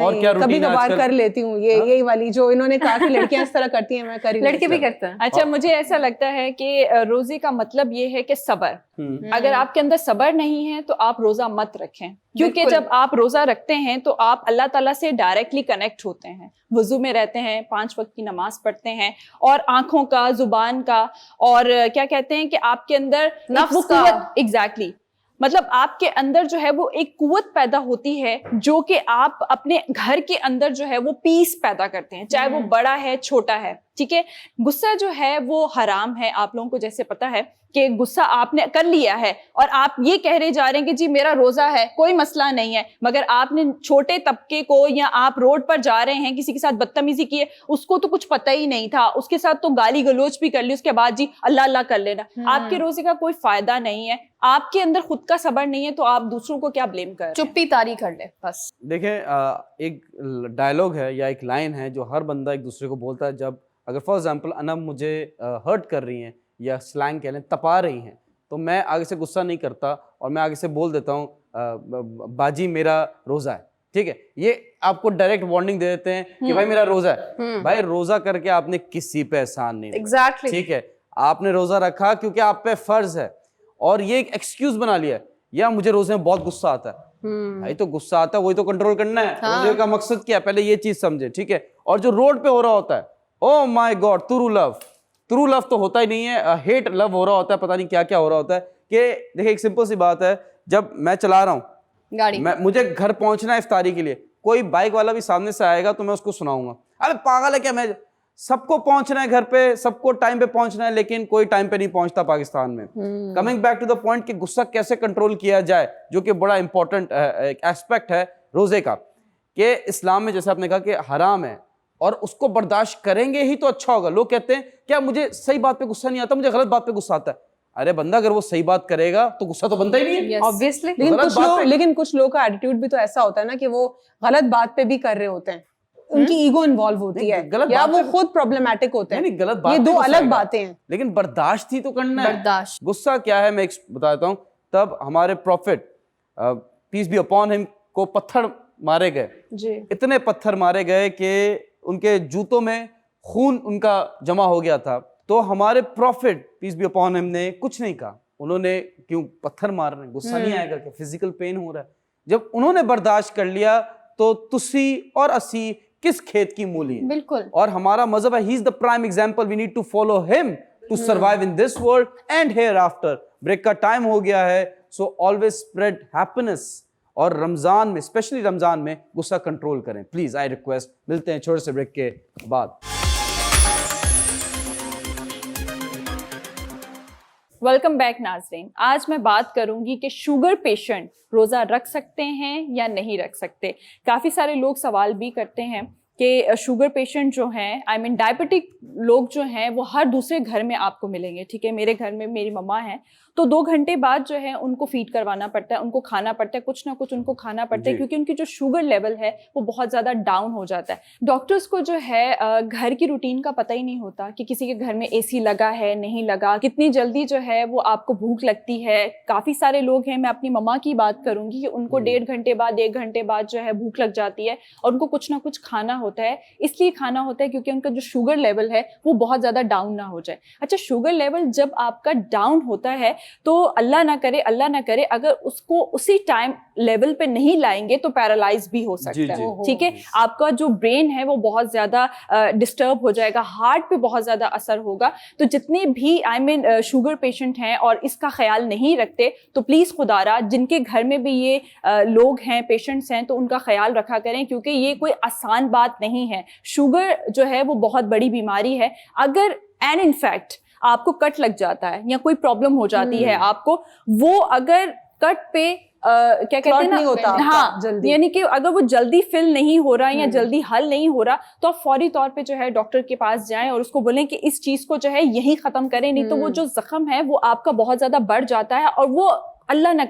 और क्या कभी कभार कर लेती हूँ, यही वाली जो इन्होंने कहा कि लड़कियां इस तरह करती हैं, मैं कर ही लड़के भी करते हैं। अच्छा, मुझे ऐसा लगता है कि रोजे का मतलब ये है कि सब्र। अगर आपके अंदर सब्र नहीं है तो आप रोजा मत रखें, क्योंकि जब आप रोजा रखते हैं तो आप अल्लाह ताला से डायरेक्टली कनेक्ट होते हैं, वुजू में रहते हैं, 5 वक्त की नमाज पढ़ते हैं, और आंखों का, जुबान का, और क्या कहते हैं कि आपके अंदर नफ्स का, एग्जैक्टली मतलब आपके अंदर जो है वो एक कुव्वत पैदा होती है जो कि आप अपने घर के अंदर जो है वो पीस पैदा करते हैं, चाहे वो बड़ा है छोटा है, ठीक है। गुस्सा जो है वो हराम है, आप लोगों को जैसे पता है कि गुस्सा आपने कर लिया है और आप ये कह रहे जा रहे हैं कि जी मेरा रोजा है, कोई मसला नहीं है, मगर आपने छोटे तबके को या आप रोड पर जा रहे हैं किसी के साथ बदतमीजी की है, उसको तो कुछ पता ही नहीं था, उसके साथ तो गाली गलोच भी कर ली, उसके बाद जी अल्लाह अल्लाह कर लेना, आपके रोजे का कोई फायदा नहीं है, आपके अंदर खुद का सब्र नहीं है, तो आप दूसरों को क्या ब्लेम कर रहे हैं? चुप्पी तारी कर ले बस। देखें, एक डायलॉग है या एक लाइन है जो हर बंदा एक दूसरे को बोलता है, जब अगर फॉर एग्जांपल अनम मुझे हर्ट कर रही हैं या स्लैंग कह लें तपा रही हैं, तो मैं आगे से गुस्सा नहीं करता और मैं आगे से बोल देता हूँ बाजी मेरा रोज़ा है, ठीक है। ये आपको डायरेक्ट वार्निंग दे देते हैं कि भाई मेरा रोज़ा है। भाई रोज़ा करके आपने किसी पे एहसान नहीं, एग्जैक्टली, ठीक है। आपने रोज़ा रखा क्योंकि आप पे फ़र्ज़ है और ये एक एक्सक्यूज़ बना लिया है, या मुझे रोज़े में बहुत गुस्सा आता है। भाई तो गुस्सा आता है वही तो कंट्रोल करना है। रोज़े का मकसद क्या है, पहले ये चीज़ समझे, ठीक है। और जो रोड पे हो रहा होता है, oh my God, true love तो होता ही नहीं है, हेट लव हो रहा होता है, पता नहीं क्या क्या हो रहा होता है। कि देखिए एक सिंपल सी बात है, जब मैं चला रहा हूँ गाड़ी, मुझे घर पहुंचना है इफ्तारी के लिए, कोई बाइक वाला भी सामने से आएगा तो मैं उसको सुनाऊंगा, अरे पागल है क्या, मैं सबको पहुंचना है घर पे, सबको टाइम पे पहुंचना है, लेकिन कोई टाइम पे नहीं पहुंचता पाकिस्तान में। Coming back to the point कि गुस्सा कैसे कंट्रोल किया जाए, जो कि बड़ा इंपॉर्टेंट एस्पेक्ट है रोजे का, कि इस्लाम में जैसे आपने कहा कि हराम है और उसको बर्दाश्त करेंगे ही तो अच्छा होगा। लोग कहते हैं क्या मुझे सही बात पे गुस्सा नहीं आता, मुझे गलत बात पे गुस्सा आता है। अरे बंदा अगर वो सही बात करेगा तो गुस्सा तो बनता ही नहीं है, ऑब्वियसली। लेकिन कुछ लोगों का एटीट्यूड भी तो ऐसा होता है ना कि वो गलत बात पे भी कर रहे होते हैं, उनकी ईगो इन्वॉल्व होती है, या वो खुद प्रॉब्लमेटिक होते हैं। नहीं, गलत बात, ये दो अलग बातें हैं। लेकिन बर्दाश्त ही तो करना है। बर्दाश्त। गुस्सा क्या है मैं बताता हूँ। तब हमारे prophet peace be upon him को पत्थर मारे गए, इतने पत्थर मारे गए कि उनके जूतों में खून उनका जमा हो गया था। तो हमारे prophet peace be upon him ने कुछ नहीं कहा, उन्होंने क्यों पत्थर मार रहे, गुस्सा नहीं आएगा कि फिजिकल पेन हो रहा है। जब उन्होंने बर्दाश्त कर लिया तो तुसी और असी किस खेत की मूली है। बिल्कुल। और हमारा मजहब है, he is the prime example, we need to follow him to survive in this world and hereafter. Break का टाइम हो गया है, सो ऑलवेज स्प्रेड हैप्पीनेस। और रमजान में, स्पेशली रमजान में, गुस्सा कंट्रोल करें प्लीज, आई रिक्वेस्ट। मिलते हैं छोटे से ब्रेक के बाद। वेलकम बैक नाज़रीन। आज मैं बात करूंगी कि शुगर पेशेंट रोज़ा रख सकते हैं या नहीं रख सकते। काफ़ी सारे लोग सवाल भी करते हैं कि शुगर पेशेंट जो हैं, आई मीन डायबिटिक लोग जो हैं, वो हर दूसरे घर में आपको मिलेंगे, ठीक है। मेरे घर में मेरी मम्मा हैं, तो 2 घंटे बाद जो है उनको फीड करवाना पड़ता है, उनको खाना पड़ता है, कुछ ना कुछ उनको खाना पड़ता है, क्योंकि उनकी जो शुगर लेवल है वो बहुत ज़्यादा डाउन हो जाता है। डॉक्टर्स को जो है घर की रूटीन का पता ही नहीं होता कि किसी के घर में AC लगा है, नहीं लगा, कितनी जल्दी जो है वो आपको भूख लगती है। काफ़ी सारे लोग हैं, मैं अपनी मम्मा की बात करूँगी, कि उनको 1.5 घंटे बाद, 1 घंटे बाद जो है भूख लग जाती है और उनको कुछ ना कुछ खाना होता है। इसलिए खाना होता है क्योंकि उनका जो शुगर लेवल है वो बहुत ज़्यादा डाउन ना हो जाए। अच्छा, शुगर लेवल जब आपका डाउन होता है तो अल्लाह ना करे अगर उसको उसी टाइम लेवल पे नहीं लाएंगे तो पैरालाइज भी हो सकता है, ठीक है। आपका जो ब्रेन है वो बहुत ज्यादा डिस्टर्ब हो जाएगा, हार्ट पे बहुत ज्यादा असर होगा। तो जितने भी शुगर पेशेंट हैं और इसका ख्याल नहीं रखते, तो प्लीज खुदारा जिनके घर में भी ये लोग हैं, पेशेंट्स हैं, तो उनका ख्याल रखा करें, क्योंकि ये कोई आसान बात नहीं है। शुगर जो है वो बहुत बड़ी बीमारी है। अगर एंड इनफैक्ट आपको कट लग जाता है या कोई प्रॉब्लम हो जाती है आपको, वो अगर कट पे क्या कहते हैं ना, नहीं होता, हाँ, यानी कि अगर वो जल्दी फिल नहीं हो रहा या जल्दी हल नहीं हो रहा, तो आप फौरी तौर पे जो है डॉक्टर के पास जाएं और उसको बोलें कि इस चीज को जो है यही खत्म करें, नहीं तो वो जो जख्म है वो आपका बहुत ज्यादा बढ़ जाता है और वो अल्लाह ना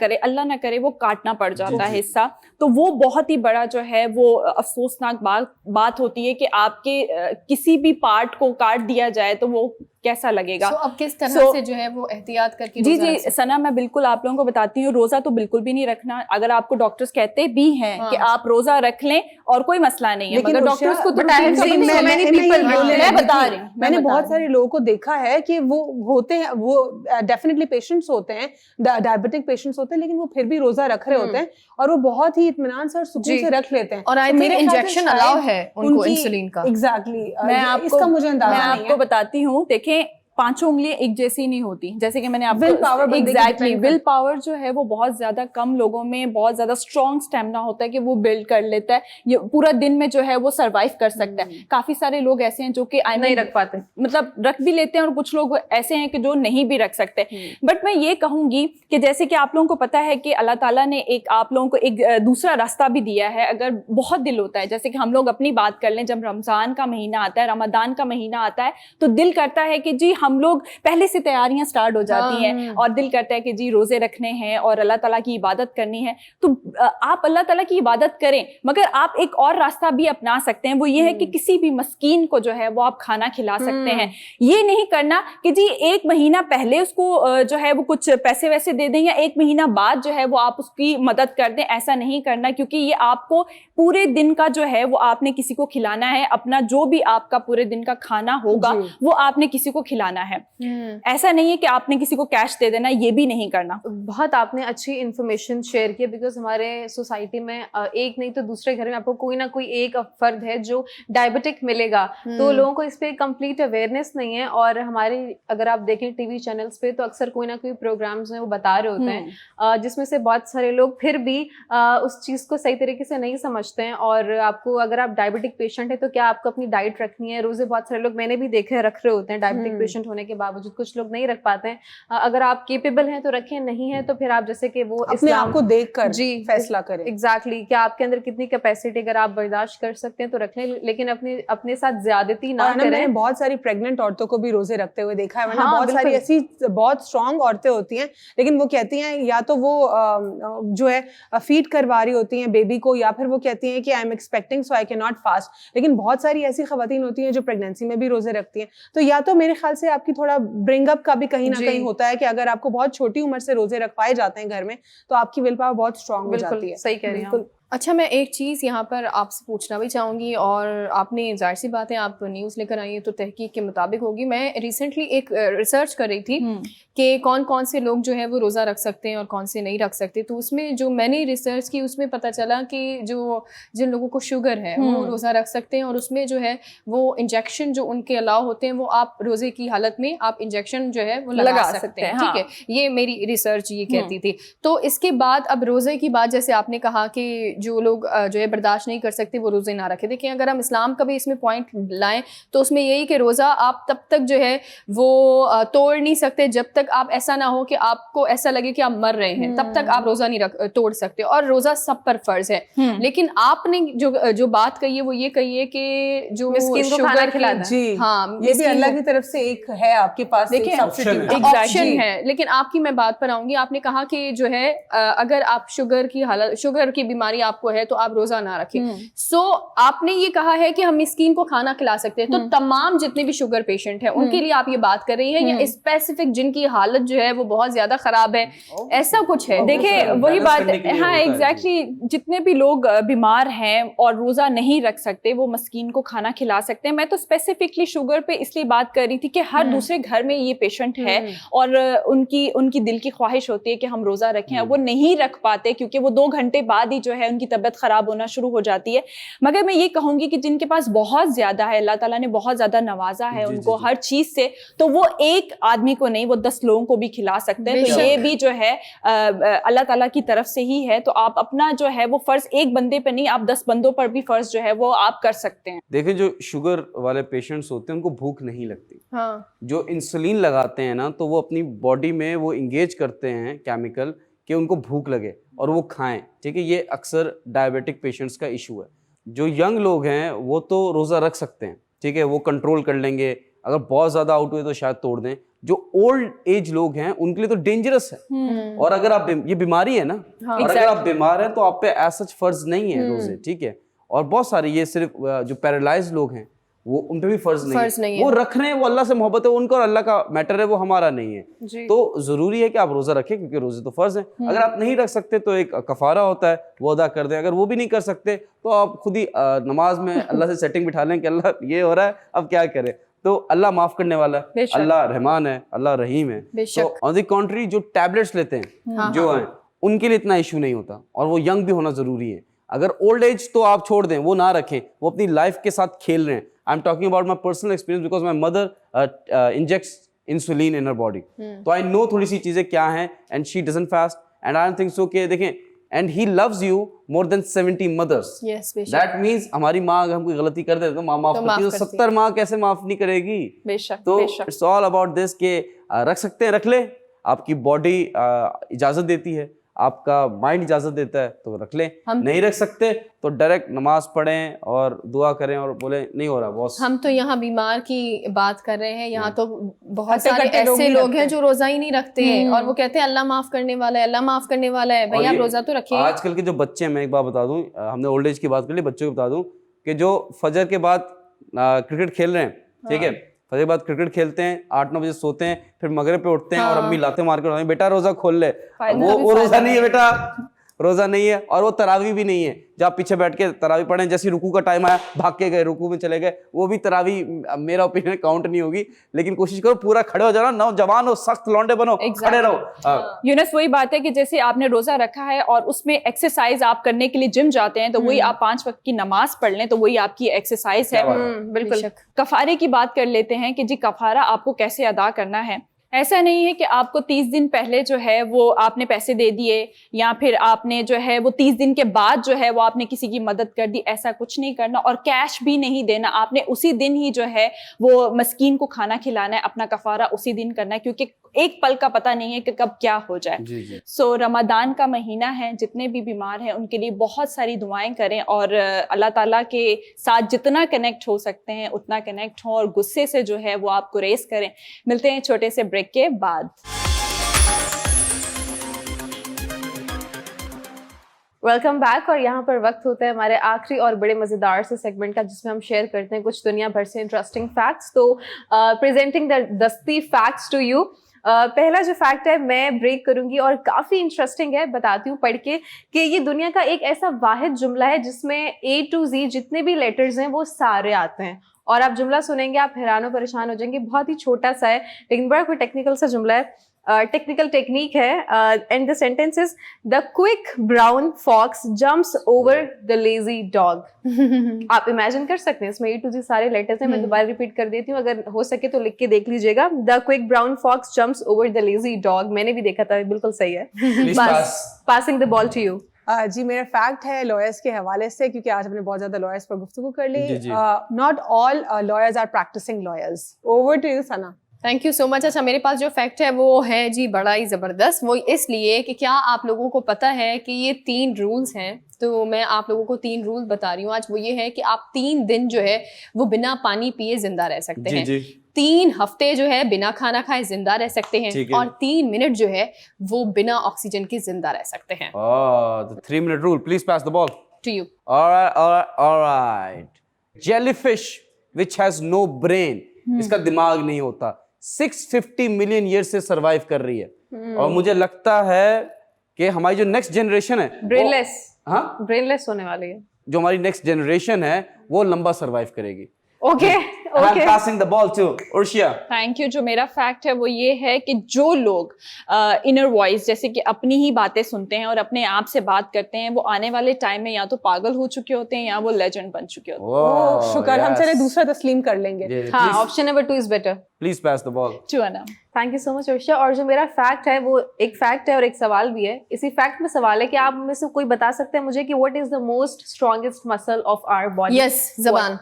करे वो काटना पड़ जाता है हिस्सा। तो वो बहुत ही बड़ा जो है वो अफसोसनाक बात होती है कि आपके किसी भी पार्ट को काट दिया जाए तो वो कैसा लगेगा। अब किस तरह से जो है वो एहतियात करके जी सना, मैं बिल्कुल आप लोगों को बताती हूँ, रोजा तो बिल्कुल भी नहीं रखना। अगर आपको डॉक्टर्स कहते भी हैं कि आप रोजा रख लें और कोई मसला नहीं है, मगर डॉक्टर्स को मैंने बहुत सारे लोगों को देखा है कि वो होते हैं, वो डेफिनेटली पेशेंट्स होते हैं, डायबिटिक पेशेंट्स होते हैं, लेकिन वो फिर भी रोजा रख रहे होते हैं और वो बहुत ही इत्मीनान से और सुकून से रख लेते हैं। और आई थिंक इंजेक्शन अलाउ है उनको इंसुलिन का। एग्जैक्टली, मैं आपको बताती हूँ। देखें, पांचों उंगलियां एक जैसी नहीं होती, जैसे कि मैंने आपको Will power बंदे की एग्जैक्टली depend विल पावर जो है वो बहुत ज्यादा कम लोगों में बहुत ज्यादा स्ट्रॉन्ग स्टेमिना होता है कि वो बिल्ड कर लेता है, ये पूरा दिन में जो है वो सरवाइव कर सकता है। काफी सारे लोग ऐसे हैं जो कि नहीं रख पाते, मतलब रख भी लेते हैं, और कुछ लोग ऐसे हैं कि जो नहीं भी रख सकते। बट मैं ये कहूंगी कि जैसे कि आप लोगों को पता है कि अल्लाह ताला ने एक आप लोगों को एक दूसरा रास्ता भी दिया है। अगर बहुत दिल होता है, जैसे कि हम लोग अपनी बात कर लें, जब रमजान का महीना आता है, रमजान का महीना आता है, तो दिल करता है कि जी हम लोग पहले से तैयारियां स्टार्ट हो जाती हैं, और दिल करता है कि जी रोजे रखने हैं और अल्लाह ताला की इबादत करनी है। तो आप अल्लाह ताला की इबादत करें, मगर आप एक और रास्ता भी अपना सकते हैं, वो ये है कि किसी भी मस्कीन को जो है वो आप खाना खिला सकते हैं। ये नहीं करना कि जी एक महीना पहले उसको जो है वो कुछ पैसे वैसे दे दें, या एक महीना बाद जो है वो आप उसकी मदद कर दें, ऐसा नहीं करना, क्योंकि ये आपको पूरे दिन का जो है वो आपने किसी को खिलाना है। अपना जो भी आपका पूरे दिन का खाना होगा वो आपने किसी को खिलाना है। ऐसा नहीं है कि आपने किसी को कैश दे देना, ये भी नहीं करना। बहुत आपने अच्छी इन्फॉर्मेशन शेयर की, बिकॉज हमारे सोसाइटी में एक नहीं तो दूसरे घर में आपको कोई ना कोई एक फर्द है जो डायबिटिक मिलेगा, तो लोगों को इस पे कंप्लीट अवेयरनेस नहीं है। और हमारे अगर आप देखें टीवी चैनल्स पे तो अक्सर कोई ना कोई प्रोग्राम्स में वो बता रहे होते हैं, जिसमें से बहुत सारे लोग फिर भी उस चीज़ को सही तरीके से नहीं समझते हैं। और आपको अगर आप डायबिटिक पेशेंट है तो क्या आपको अपनी डाइट रखनी है, रोजे बहुत सारे लोग मैंने भी देखे रख रहे होते हैं डायबिटिक पेशेंट होने के बावजूद, कुछ लोग नहीं रख पाते हैं। अगर आप केपेबल हैं तो रखें, नहीं है तो फिर आप जैसे कि वो अपने आप को देखकर जी फैसला करें। एग्जैक्टली क्या आपके अंदर कितनी कैपेसिटी, अगर आप बर्दाश्त कर सकते हैं तो रख लें, लेकिन अपने साथ ज्यादती ना करें। मैंने बहुत सारी प्रेग्नेंट औरतों को भी रोजे रखते हुए देखा है, वरना बहुत सारी ऐसी बहुत स्ट्रांग औरतें होती हैं, लेकिन वो कहती हैं या तो वो जो है फीड करवा रही होती हैं बेबी को, या फिर वो कहती हैं कि I am expecting so I can not fast. लेकिन बहुत सारी ऐसी खवातीन होती हैं जो प्रेगनेंसी में भी रोजे रखती हैं। तो या तो मेरे ख्याल से आपकी थोड़ा ब्रिंग अप का भी कहीं ना कहीं होता है कि अगर आपको बहुत छोटी उम्र से रोजे रखवाए जाते हैं घर में, तो आपकी विल पावर बहुत स्ट्रांग हो जाती है। सही कह रही हैं। अच्छा, मैं एक चीज़ यहाँ पर आपसे पूछना भी चाहूँगी, और आपने जाहिर सी बात है आप न्यूज़ लेकर आई हैं तो तहकीक के मुताबिक होगी। मैं रिसेंटली एक रिसर्च कर रही थी कि कौन कौन से लोग जो है वो रोज़ा रख सकते हैं और कौन से नहीं रख सकते। तो उसमें जो मैंने रिसर्च की उसमें पता चला कि जिन लोगों को शुगर है वो रोज़ा रख सकते हैं, और उसमें जो है वो इंजेक्शन जो उनके अलाउ होते हैं वो आप रोज़े की हालत में आप इंजेक्शन जो है वो लगा सकते हैं। ठीक है, ये मेरी रिसर्च ये कहती थी। तो इसके बाद अब रोज़े की बात, जैसे आपने कहा कि जो लोग जो है बर्दाश्त नहीं कर सकते वो रोज़े ना रखें। देखिए, अगर हम इस्लाम का भी इसमें पॉइंट लाएं तो उसमें यही कि रोज़ा आप तब तक जो है वो तोड़ नहीं सकते जब तक आप ऐसा ना हो कि आपको ऐसा लगे कि आप मर रहे हैं, तब तक आप रोज़ा नहीं तोड़ सकते। और रोज़ा सब पर फर्ज है, लेकिन आपने जो बात कही है वो ये कही है कि जो मिस्कीन को खाना खिलाना, जी हाँ, ये भी अल्लाह की तरफ से एक है आपके पास, देखिए ऑप्शन है। लेकिन आपकी मैं बात पर आऊंगी, आपने कहा कि जो है अगर आप शुगर की बीमारी आपको है तो आप रोजा ना रखें। सो आपने ये कहा है कि हम मिस्कीन को खाना खिला सकते हैं, तो तमाम जितने भी शुगर पेशेंट हैं उनके लिए आप ये बात कर रही हैं, या स्पेसिफिक जिनकी हालत जो है वो बहुत ज्यादा खराब है, ऐसा कुछ है? देखिए वही बात, हाँ एग्जैक्टली, जितने भी लोग बीमार हैं और रोजा नहीं रख सकते वो मस्कीन को खाना खिला सकते हैं। मैं तो स्पेसिफिकली शुगर पे इसलिए बात कर रही थी कि हर दूसरे घर में ये पेशेंट है और उनकी दिल की ख्वाहिश होती है कि हम रोजा रखें, वो नहीं रख पाते क्योंकि वो 2 घंटे बाद ही जो है उनकी तबीयत खराब होना शुरू हो जाती है। मगर मैं ये कहूंगी कि जिनके पास बहुत ज्यादा है, अल्लाह ताला ने बहुत ज्यादा नवाजा है उनको हर चीज से, तो वो एक आदमी को नहीं, वो 10 लोगों को भी खिला सकते हैं। तो ये भी जो है अल्लाह ताला की तरफ से ही है। तो आप अपना जो है वो फर्ज एक बंदे पे नहीं, आप 10 बंदों पर भी फर्ज जो है वो आप कर सकते हैं। देखिए, जो शुगर वाले पेशेंट्स होते हैं उनको भूख नहीं लगती। हाँ। जो इंसुलिन लगाते हैं ना, तो वो अपनी बॉडी में वो इंगेज करते हैं केमिकल कि उनको भूख लगे और वो खाएं। ठीक है, ये अक्सर डायबिटिक पेशेंट्स का इशू है। जो यंग लोग हैं वो तो रोज़ा रख सकते हैं, ठीक है, वो कंट्रोल कर लेंगे। अगर बहुत ज़्यादा आउट हुए तो शायद तोड़ दें। जो ओल्ड एज लोग हैं उनके लिए तो डेंजरस है। और अगर आप ये बीमारी है ना, और अगर आप बीमार हैं तो आप पे ऐसा फर्ज नहीं है रोजे, ठीक है। और बहुत सारे ये सिर्फ जो पैरालाइज लोग हैं वो उन पे भी फर्ज नहीं है। वो रख रहे हैं, वो अल्लाह से मोहब्बत है उनका और अल्लाह का मैटर है, वो हमारा नहीं है। तो जरूरी है कि आप रोजा रखें क्योंकि रोजे तो फर्ज है। अगर आप नहीं रख सकते तो एक कफारा होता है, वो अदा कर दें। अगर वो भी नहीं कर सकते तो आप खुद ही नमाज में अल्लाह से सेटिंग बिठा लें कि अल्लाह ये हो रहा है, अब क्या करें। तो अल्लाह माफ करने वाला है, अल्लाह रहमान है, अल्लाह रहीम है। तो ऑन द कॉन्ट्री जो टैबलेट्स लेते हैं जो हैं उनके लिए इतना इशू नहीं होता, और वो यंग भी होना जरूरी है। अगर ओल्ड एज तो आप छोड़ दें, वो ना रखें, वो अपनी लाइफ के साथ खेल रहे हैं। I am talking about my personal experience because my mother injects insulin in her body. तो आई नो थोड़ी सी चीजें क्या हैं, and she doesn't fast, and I don't think so कि देखें, and he loves you more than 70 mothers. Yes, बेशक. That means हमारी माँ अगर हम कोई गलती कर दे तो माँ माफ तो करती है, माफ तो करती 70 माँ कैसे माफ नहीं करेगी. बेशक तो बेशक. इट्स ऑल अबाउट दिस के रख सकते हैं रख ले, आपकी बॉडी इजाजत देती है, आपका माइंड इजाजत देता है तो रख लें. नहीं रख सकते तो डायरेक्ट नमाज पढ़ें और दुआ करें और बोले नहीं हो रहा बॉस. हम तो यहाँ बीमार की बात कर रहे हैं, यहाँ तो बहुत हट्टे सारे कट्टे लोग ऐसे नहीं लोग रखते हैं जो रोजा ही नहीं रखते हैं और वो कहते हैं अल्लाह माफ करने वाला है, अल्लाह माफ करने वाला है. भाई और आप ये रोजा तो रखिए. आजकल के जो बच्चे हैं, मैं एक बात बता दूं, हमने ओल्ड एज की बात कर ली, बच्चों को बता दूं कि जो फजर के बाद क्रिकेट खेल रहे हैं, ठीक है, फजर के बाद क्रिकेट खेलते हैं, 8-9 बजे सोते हैं, फिर मगरिब पे उठते हैं और अम्मी लाते मार के उठाते हैं, बेटा रोजा खोल ले. वो रोजा नहीं है बेटा, रोजा नहीं है. और वो तरावी भी नहीं है जो आप पीछे बैठ के तरावी पढ़ें, जैसे रुकू का टाइम आया भाग के गए रुकू में चले गए, वो भी तरावी मेरा ओपिनियन काउंट नहीं होगी. लेकिन कोशिश करो पूरा खड़े हो जाना, नौजवान हो, सख्त लौंडे बनो, खड़े रहो. यूनस वही बात है कि जैसे आपने रोजा रखा है और उसमें एक्सरसाइज आप करने के लिए जिम जाते हैं, तो वही आप 5 वक्त की नमाज पढ़ लें तो वही आपकी एक्सरसाइज है. बिल्कुल. कफारे की बात कर लेते हैं कि जी कफारा आपको कैसे अदा करना है. ऐसा नहीं है कि आपको 30 दिन पहले जो है वो आपने पैसे दे दिए या फिर आपने जो है वो 30 दिन के बाद जो है वो आपने किसी की मदद कर दी. ऐसा कुछ नहीं करना और कैश भी नहीं देना. आपने उसी दिन ही जो है वो मस्कीन को खाना खिलाना है. अपना कफारा उसी दिन करना है क्योंकि एक पल का पता नहीं है कि कब क्या हो जाए. सो रमदान का महीना है, जितने भी बीमार हैं उनके लिए बहुत सारी दुआएं करें और अल्लाह ताला के साथ जितना कनेक्ट हो सकते हैं उतना कनेक्ट हो और गुस्से से जो है वो आप गुरेज करें. मिलते हैं छोटे से ब्रेक के बाद. Welcome back. और यहाँ पर वक्त होता है हमारे आखिरी और बड़े मज़ेदार से सेगमेंट का, जिसमें हम शेयर करते हैं कुछ दुनिया भर से इंटरेस्टिंग फैक्ट्स. तो प्रेजेंटिंग द दस्ती फैक्ट्स टू यू. पहला जो फैक्ट है मैं ब्रेक करूंगी और काफ़ी इंटरेस्टिंग है, बताती हूँ पढ़ के कि ये दुनिया का एक ऐसा वाहिद जुमला है जिसमें A to Z जितने भी लेटर्स हैं वो सारे आते हैं. और आप जुमला सुनेंगे आप हैरान और परेशान हो जाएंगे. बहुत ही छोटा सा है लेकिन बड़ा कोई टेक्निकल सा जुमला है, टेक्निकल टेक्निक है. And the sentence is the quick brown fox jumps over the lazy dog. आप इमेजिन कर सकते हैं, इसमें A to Z सारे लेटर्स हैं. मैं दोबारा रिपीट कर देती हूँ, अगर हो सके तो लिख के देख लीजिएगा. The quick brown fox jumps over the lazy dog. मैंने भी देखा था, बिल्कुल सही है. Passing the ball to you. जी मेरा फैक्ट है लॉयर्स के हवाले से, क्योंकि आज हमने बहुत ज्यादा लॉयर्स पर गुफ्तगू कर ली. Not all lawyers are practising lawyers. Over to you Sana. Thank you so much. अच्छा, मेरे पास जो फैक्ट है वो है जी बड़ा ही ज़बरदस्त. वो इसलिए कि क्या आप लोगों को पता है कि ये 3 रूल्स हैं. तो मैं आप लोगों को 3 रूल बता रही हूँ आज. वो ये है कि आप 3 दिन जो है वो बिना पानी पिए जिंदा रह सकते हैं. 3 हफ्ते जो है बिना खाना खाए जिंदा रह सकते हैं और 3 मिनट जो है वो बिना ऑक्सीजन के जिंदा रह सकते हैं. the 3-minute rule. Please pass the ball to you. all right. Jellyfish which has no brain, इसका दिमाग नहीं होता, 650 मिलियन ईयर से सरवाइव कर रही है. और मुझे लगता है कि हमारी जो नेक्स्ट जनरेशन है ब्रेनलेस, हाँ ब्रेनलेस होने वाली है. जो हमारी नेक्स्ट जनरेशन है वो लंबा सरवाइव करेगी. Okay. I'm passing the ball to Urshia. Thank you. जो मेरा फैक्ट है वो ये है कि जो लोग इनर वॉइस जैसे कि अपनी ही बातें सुनते हैं और अपने आप से बात करते हैं, वो आने वाले टाइम में या तो पागल हो चुके होते हैं या वो लेजेंड बन चुके होते हैं. शुक्र, हम चले दूसरा तस्लीम कर लेंगे. हाँ, option number 2 is better. Please pass the ball to Ana. Thank you so much Arshia. और जो मेरा फैक्ट है वो एक फैक्ट है और एक सवाल भी है. इसी फैक्ट में सवाल है कि आप में से कोई बता सकते हैं मुझे कि what is the most strongest muscle of our body. Yes, ज़बान.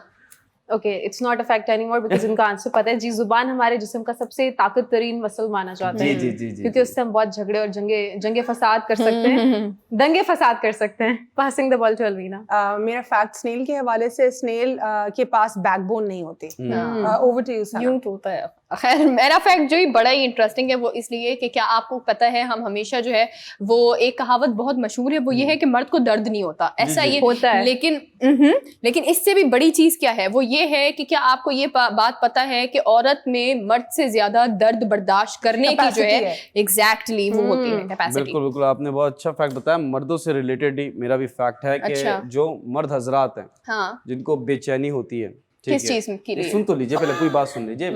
Okay, it's not a fact anymore because इनका आंसर पता है. जी, जुबान हमारे जिस्म का सबसे ताकत तरीन मसल माना जाता है. जी, क्योंकि उससे हम बहुत झगड़े और जंगे फसाद कर सकते हैं, दंगे फसाद कर सकते हैं. Passing the ball to Alvina. मेरा फैक्ट स्नेल के हवाले से, स्नेल के पास बैकबोन नहीं होती. ओवर टू यू सना. यूं होता है. खैर, मेरा फैक्ट जो ही बड़ा ही इंटरेस्टिंग है वो इसलिए कि क्या आपको पता है हम हमेशा जो है वो एक कहावत बहुत मशहूर है, वो ये है कि मर्द को दर्द नहीं होता. ऐसा ये होता है, लेकिन इससे भी बड़ी चीज क्या है वो ये है कि क्या आपको ये बात पता है कि औरत में मर्द से ज्यादा दर्द बर्दाश्त करने की जो है एग्जैक्टली वो होती है कैपेसिटी. बिल्कुल बिल्कुल, आपने बहुत अच्छा फैक्ट बताया. मर्दों से रिलेटेड ही मेरा भी फैक्ट है कि जो मर्द हजरात हैं, हाँ, जिनको बेचैनी होती है, किस चीज के लिए, सुन तो लीजिए पहले, पूरी बात सुन लीजिए.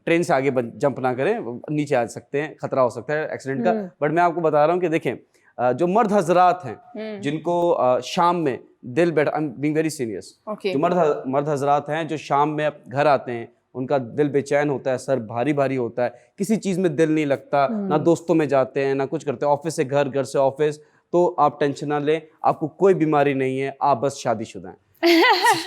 ट्रेन से आगे जंप ना करें, नीचे आ सकते हैं, खतरा हो सकता है एक्सीडेंट का. बट मैं आपको बता रहा हूँ कि देखें, जो मर्द हजरात हैं जिनको शाम में दिल बैठा, I am being very serious, जो मर्द हजरात हैं जो शाम में घर आते हैं उनका दिल बेचैन होता है, सर भारी भारी होता है, किसी चीज़ में दिल नहीं लगता, ना दोस्तों में जाते हैं ना कुछ करते हैं, ऑफिस से घर, घर से ऑफिस, तो आप टेंशन ना लें, आपको कोई बीमारी नहीं है, आप बस शादीशुदा हैं।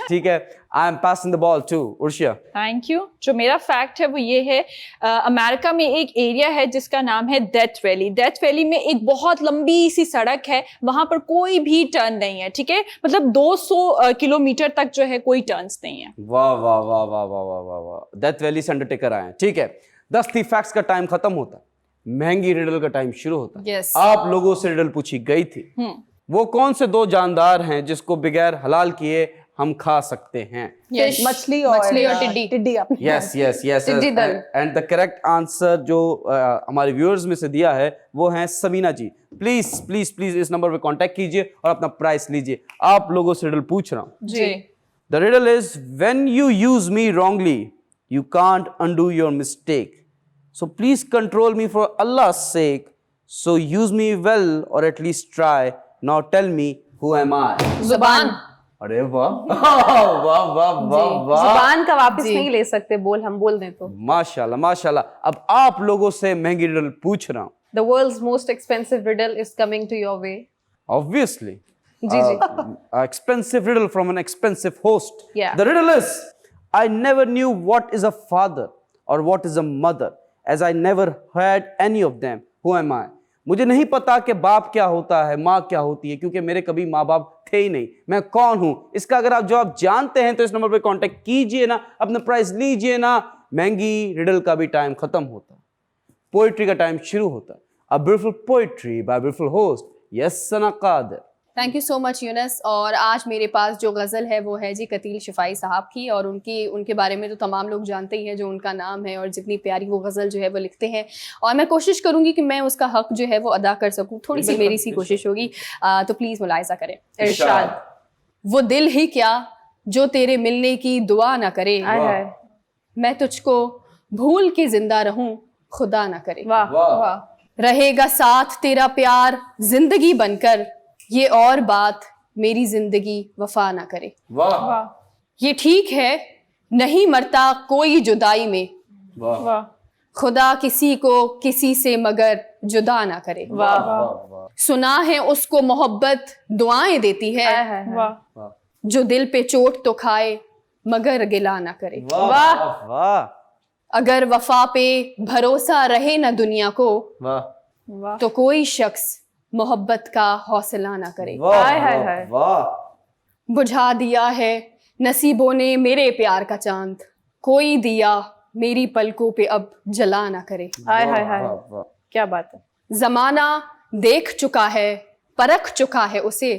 ठीक है, I am passing the ball to Urshia. Thank you. जो मेरा फैक्ट है वो ये है, अमेरिका में एक एरिया है जिसका नाम है डेथ वैली। डेथ वैली में एक बहुत लंबी सी सड़क है, वहां पर कोई भी टर्न नहीं है, ठीक है, मतलब 200 किलोमीटर तक जो है कोई टर्न्स नहीं है। वाह वाह वाह वाह वाह वाह वाह वाह, डेथ वैली से अंडरटेकर आए हैं। ठीक है, 10 थी फैक्ट्स का टाइम खत्म होता है, महंगी रिडल का टाइम शुरू होता है। Yes. आप लोगों से रिडल पूछी गई थी, वो कौन से 2 जानदार हैं जिसको बगैर हलाल किए हम खा सकते हैं? Yes. मछली और टिड्डी। टिड्डी आपने यस यस यस, टिड्डी दल। एंड द करेक्ट आंसर जो हमारे व्यूअर्स में से दिया है वो है सवीना जी। प्लीज प्लीज प्लीज इस नंबर पे कांटेक्ट कीजिए और अपना प्राइस लीजिए। आप लोगों से रिडल पूछ रहा हूँ। जी। The riddle is, when you use me wrongly you can't undo your mistake, so please control me for Allah's sake, so use me well or at least try, now tell me who am I? जुबान। अरे वाह वाह वाह वाह वाह, जुबान का वापस नहीं ले सकते, बोल हम बोल दें तो। माशाल्लाह माशाल्लाह। अब आप लोगों से महंगी रिडल पूछ रहा हूँ। The world's most expensive riddle is coming to your way. Obviously, ji ji. expensive riddle from an expensive host. Yeah. The riddle is, I never knew what is a father or what is a mother, as I never had any of them. Who am I? मुझे नहीं पता कि बाप क्या होता है, माँ क्या होती है, क्योंकि मेरे कभी माँ बाप थे ही नहीं। मैं कौन हूँ? इसका अगर आप जवाब जानते हैं तो इस नंबर पे कांटेक्ट कीजिए ना, अपना प्राइस लीजिए ना। महंगी रिडल का भी टाइम खत्म होता है, पोइट्री का टाइम शुरू होता है। A beautiful poetry by beautiful host yes Sana Qadir. Thank you so much Younus. और आज मेरे पास जो गज़ल है वो है जी कतील शिफाई साहब की, और उनके बारे में तो तमाम लोग जानते ही हैं जो उनका नाम है और जितनी प्यारी वो गज़ल जो है वो लिखते हैं, और मैं कोशिश करूँगी कि मैं उसका हक़ जो है वो अदा कर सकूँ। थोड़ी सी मेरी सी कोशिश होगी, तो प्लीज़ मुलाहिज़ा करें। इरशाद। वो दिल ही क्या जो तेरे मिलने की दुआ ना करे, मैं तुझको भूल के जिंदा रहूं खुदा ना करे। वाह वाह। रहेगा साथ तेरा प्यार जिंदगी बनकर, ये और बात मेरी जिंदगी वफा ना करे। वाह ये ठीक है नहीं मरता कोई जुदाई में, वाह खुदा किसी को किसी से मगर जुदा ना करे। वाह सुना है उसको मोहब्बत दुआएं देती है, वाह जो दिल पे चोट तो खाए मगर गिला ना करे। वाह वाह अगर वफा पे भरोसा रहे ना दुनिया को, वाह तो कोई शख्स मोहब्बत का हौसला ना करे। वाह वाह। बुझा दिया है नसीबों ने मेरे प्यार का चांद, कोई दिया मेरी पलकों पे अब जला ना करे। हाय हाय हाय, क्या बात है। जमाना देख चुका है परख चुका है उसे,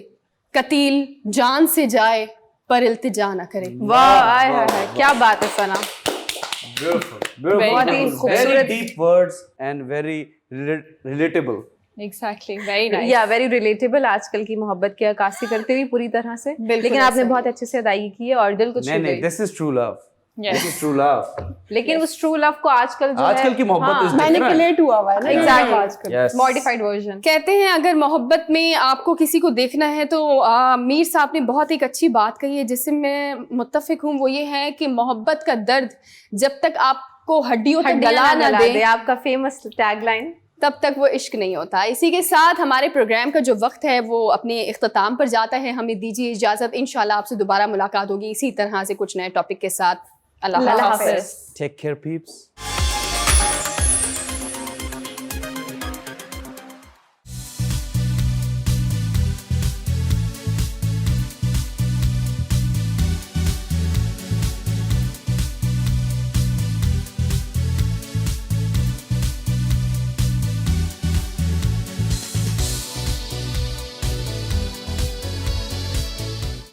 कतील जान से जाए पर इल्तिजा ना करे। वाह हाय हाय हाय, क्या बात है सना। बहुत ही ही खूबसूरत। Deep words and very relatable. Exactly, very nice. या वेरी रिलेटेबल, आजकल की मोहब्बत की अक्कासी करते हुए पूरी तरह से, लेकिन आपने बहुत अच्छे से अदायगी की है और दिल को छू नहीं गई। This is true love, this is true love. लेकिन उस ट्रू लव को आजकल जो है, आजकल की मोहब्बत is मैनिपुलेट हुआ हुआ है ना Exactly. आजकल। Yes. Modified version. कहते हैं अगर मोहब्बत में आपको किसी को देखना है तो मीर साहब ने बहुत एक अच्छी बात कही है जिससे मैं मुत्तफिक हूँ। वो ये है कि मोहब्बत का दर्द जब तक आपको हड्डियों तक गला ना दे, आपका फेमस टैगलाइन, तब तक वो इश्क नहीं होता। इसी के साथ हमारे प्रोग्राम का जो वक्त है वो अपने इख्तिताम पर जाता है। हमें दीजिए इजाज़त, इंशाल्लाह आपसे दोबारा मुलाकात होगी इसी तरह से कुछ नए टॉपिक के साथ। अल्लाह हाफ़िज़। Take care peeps.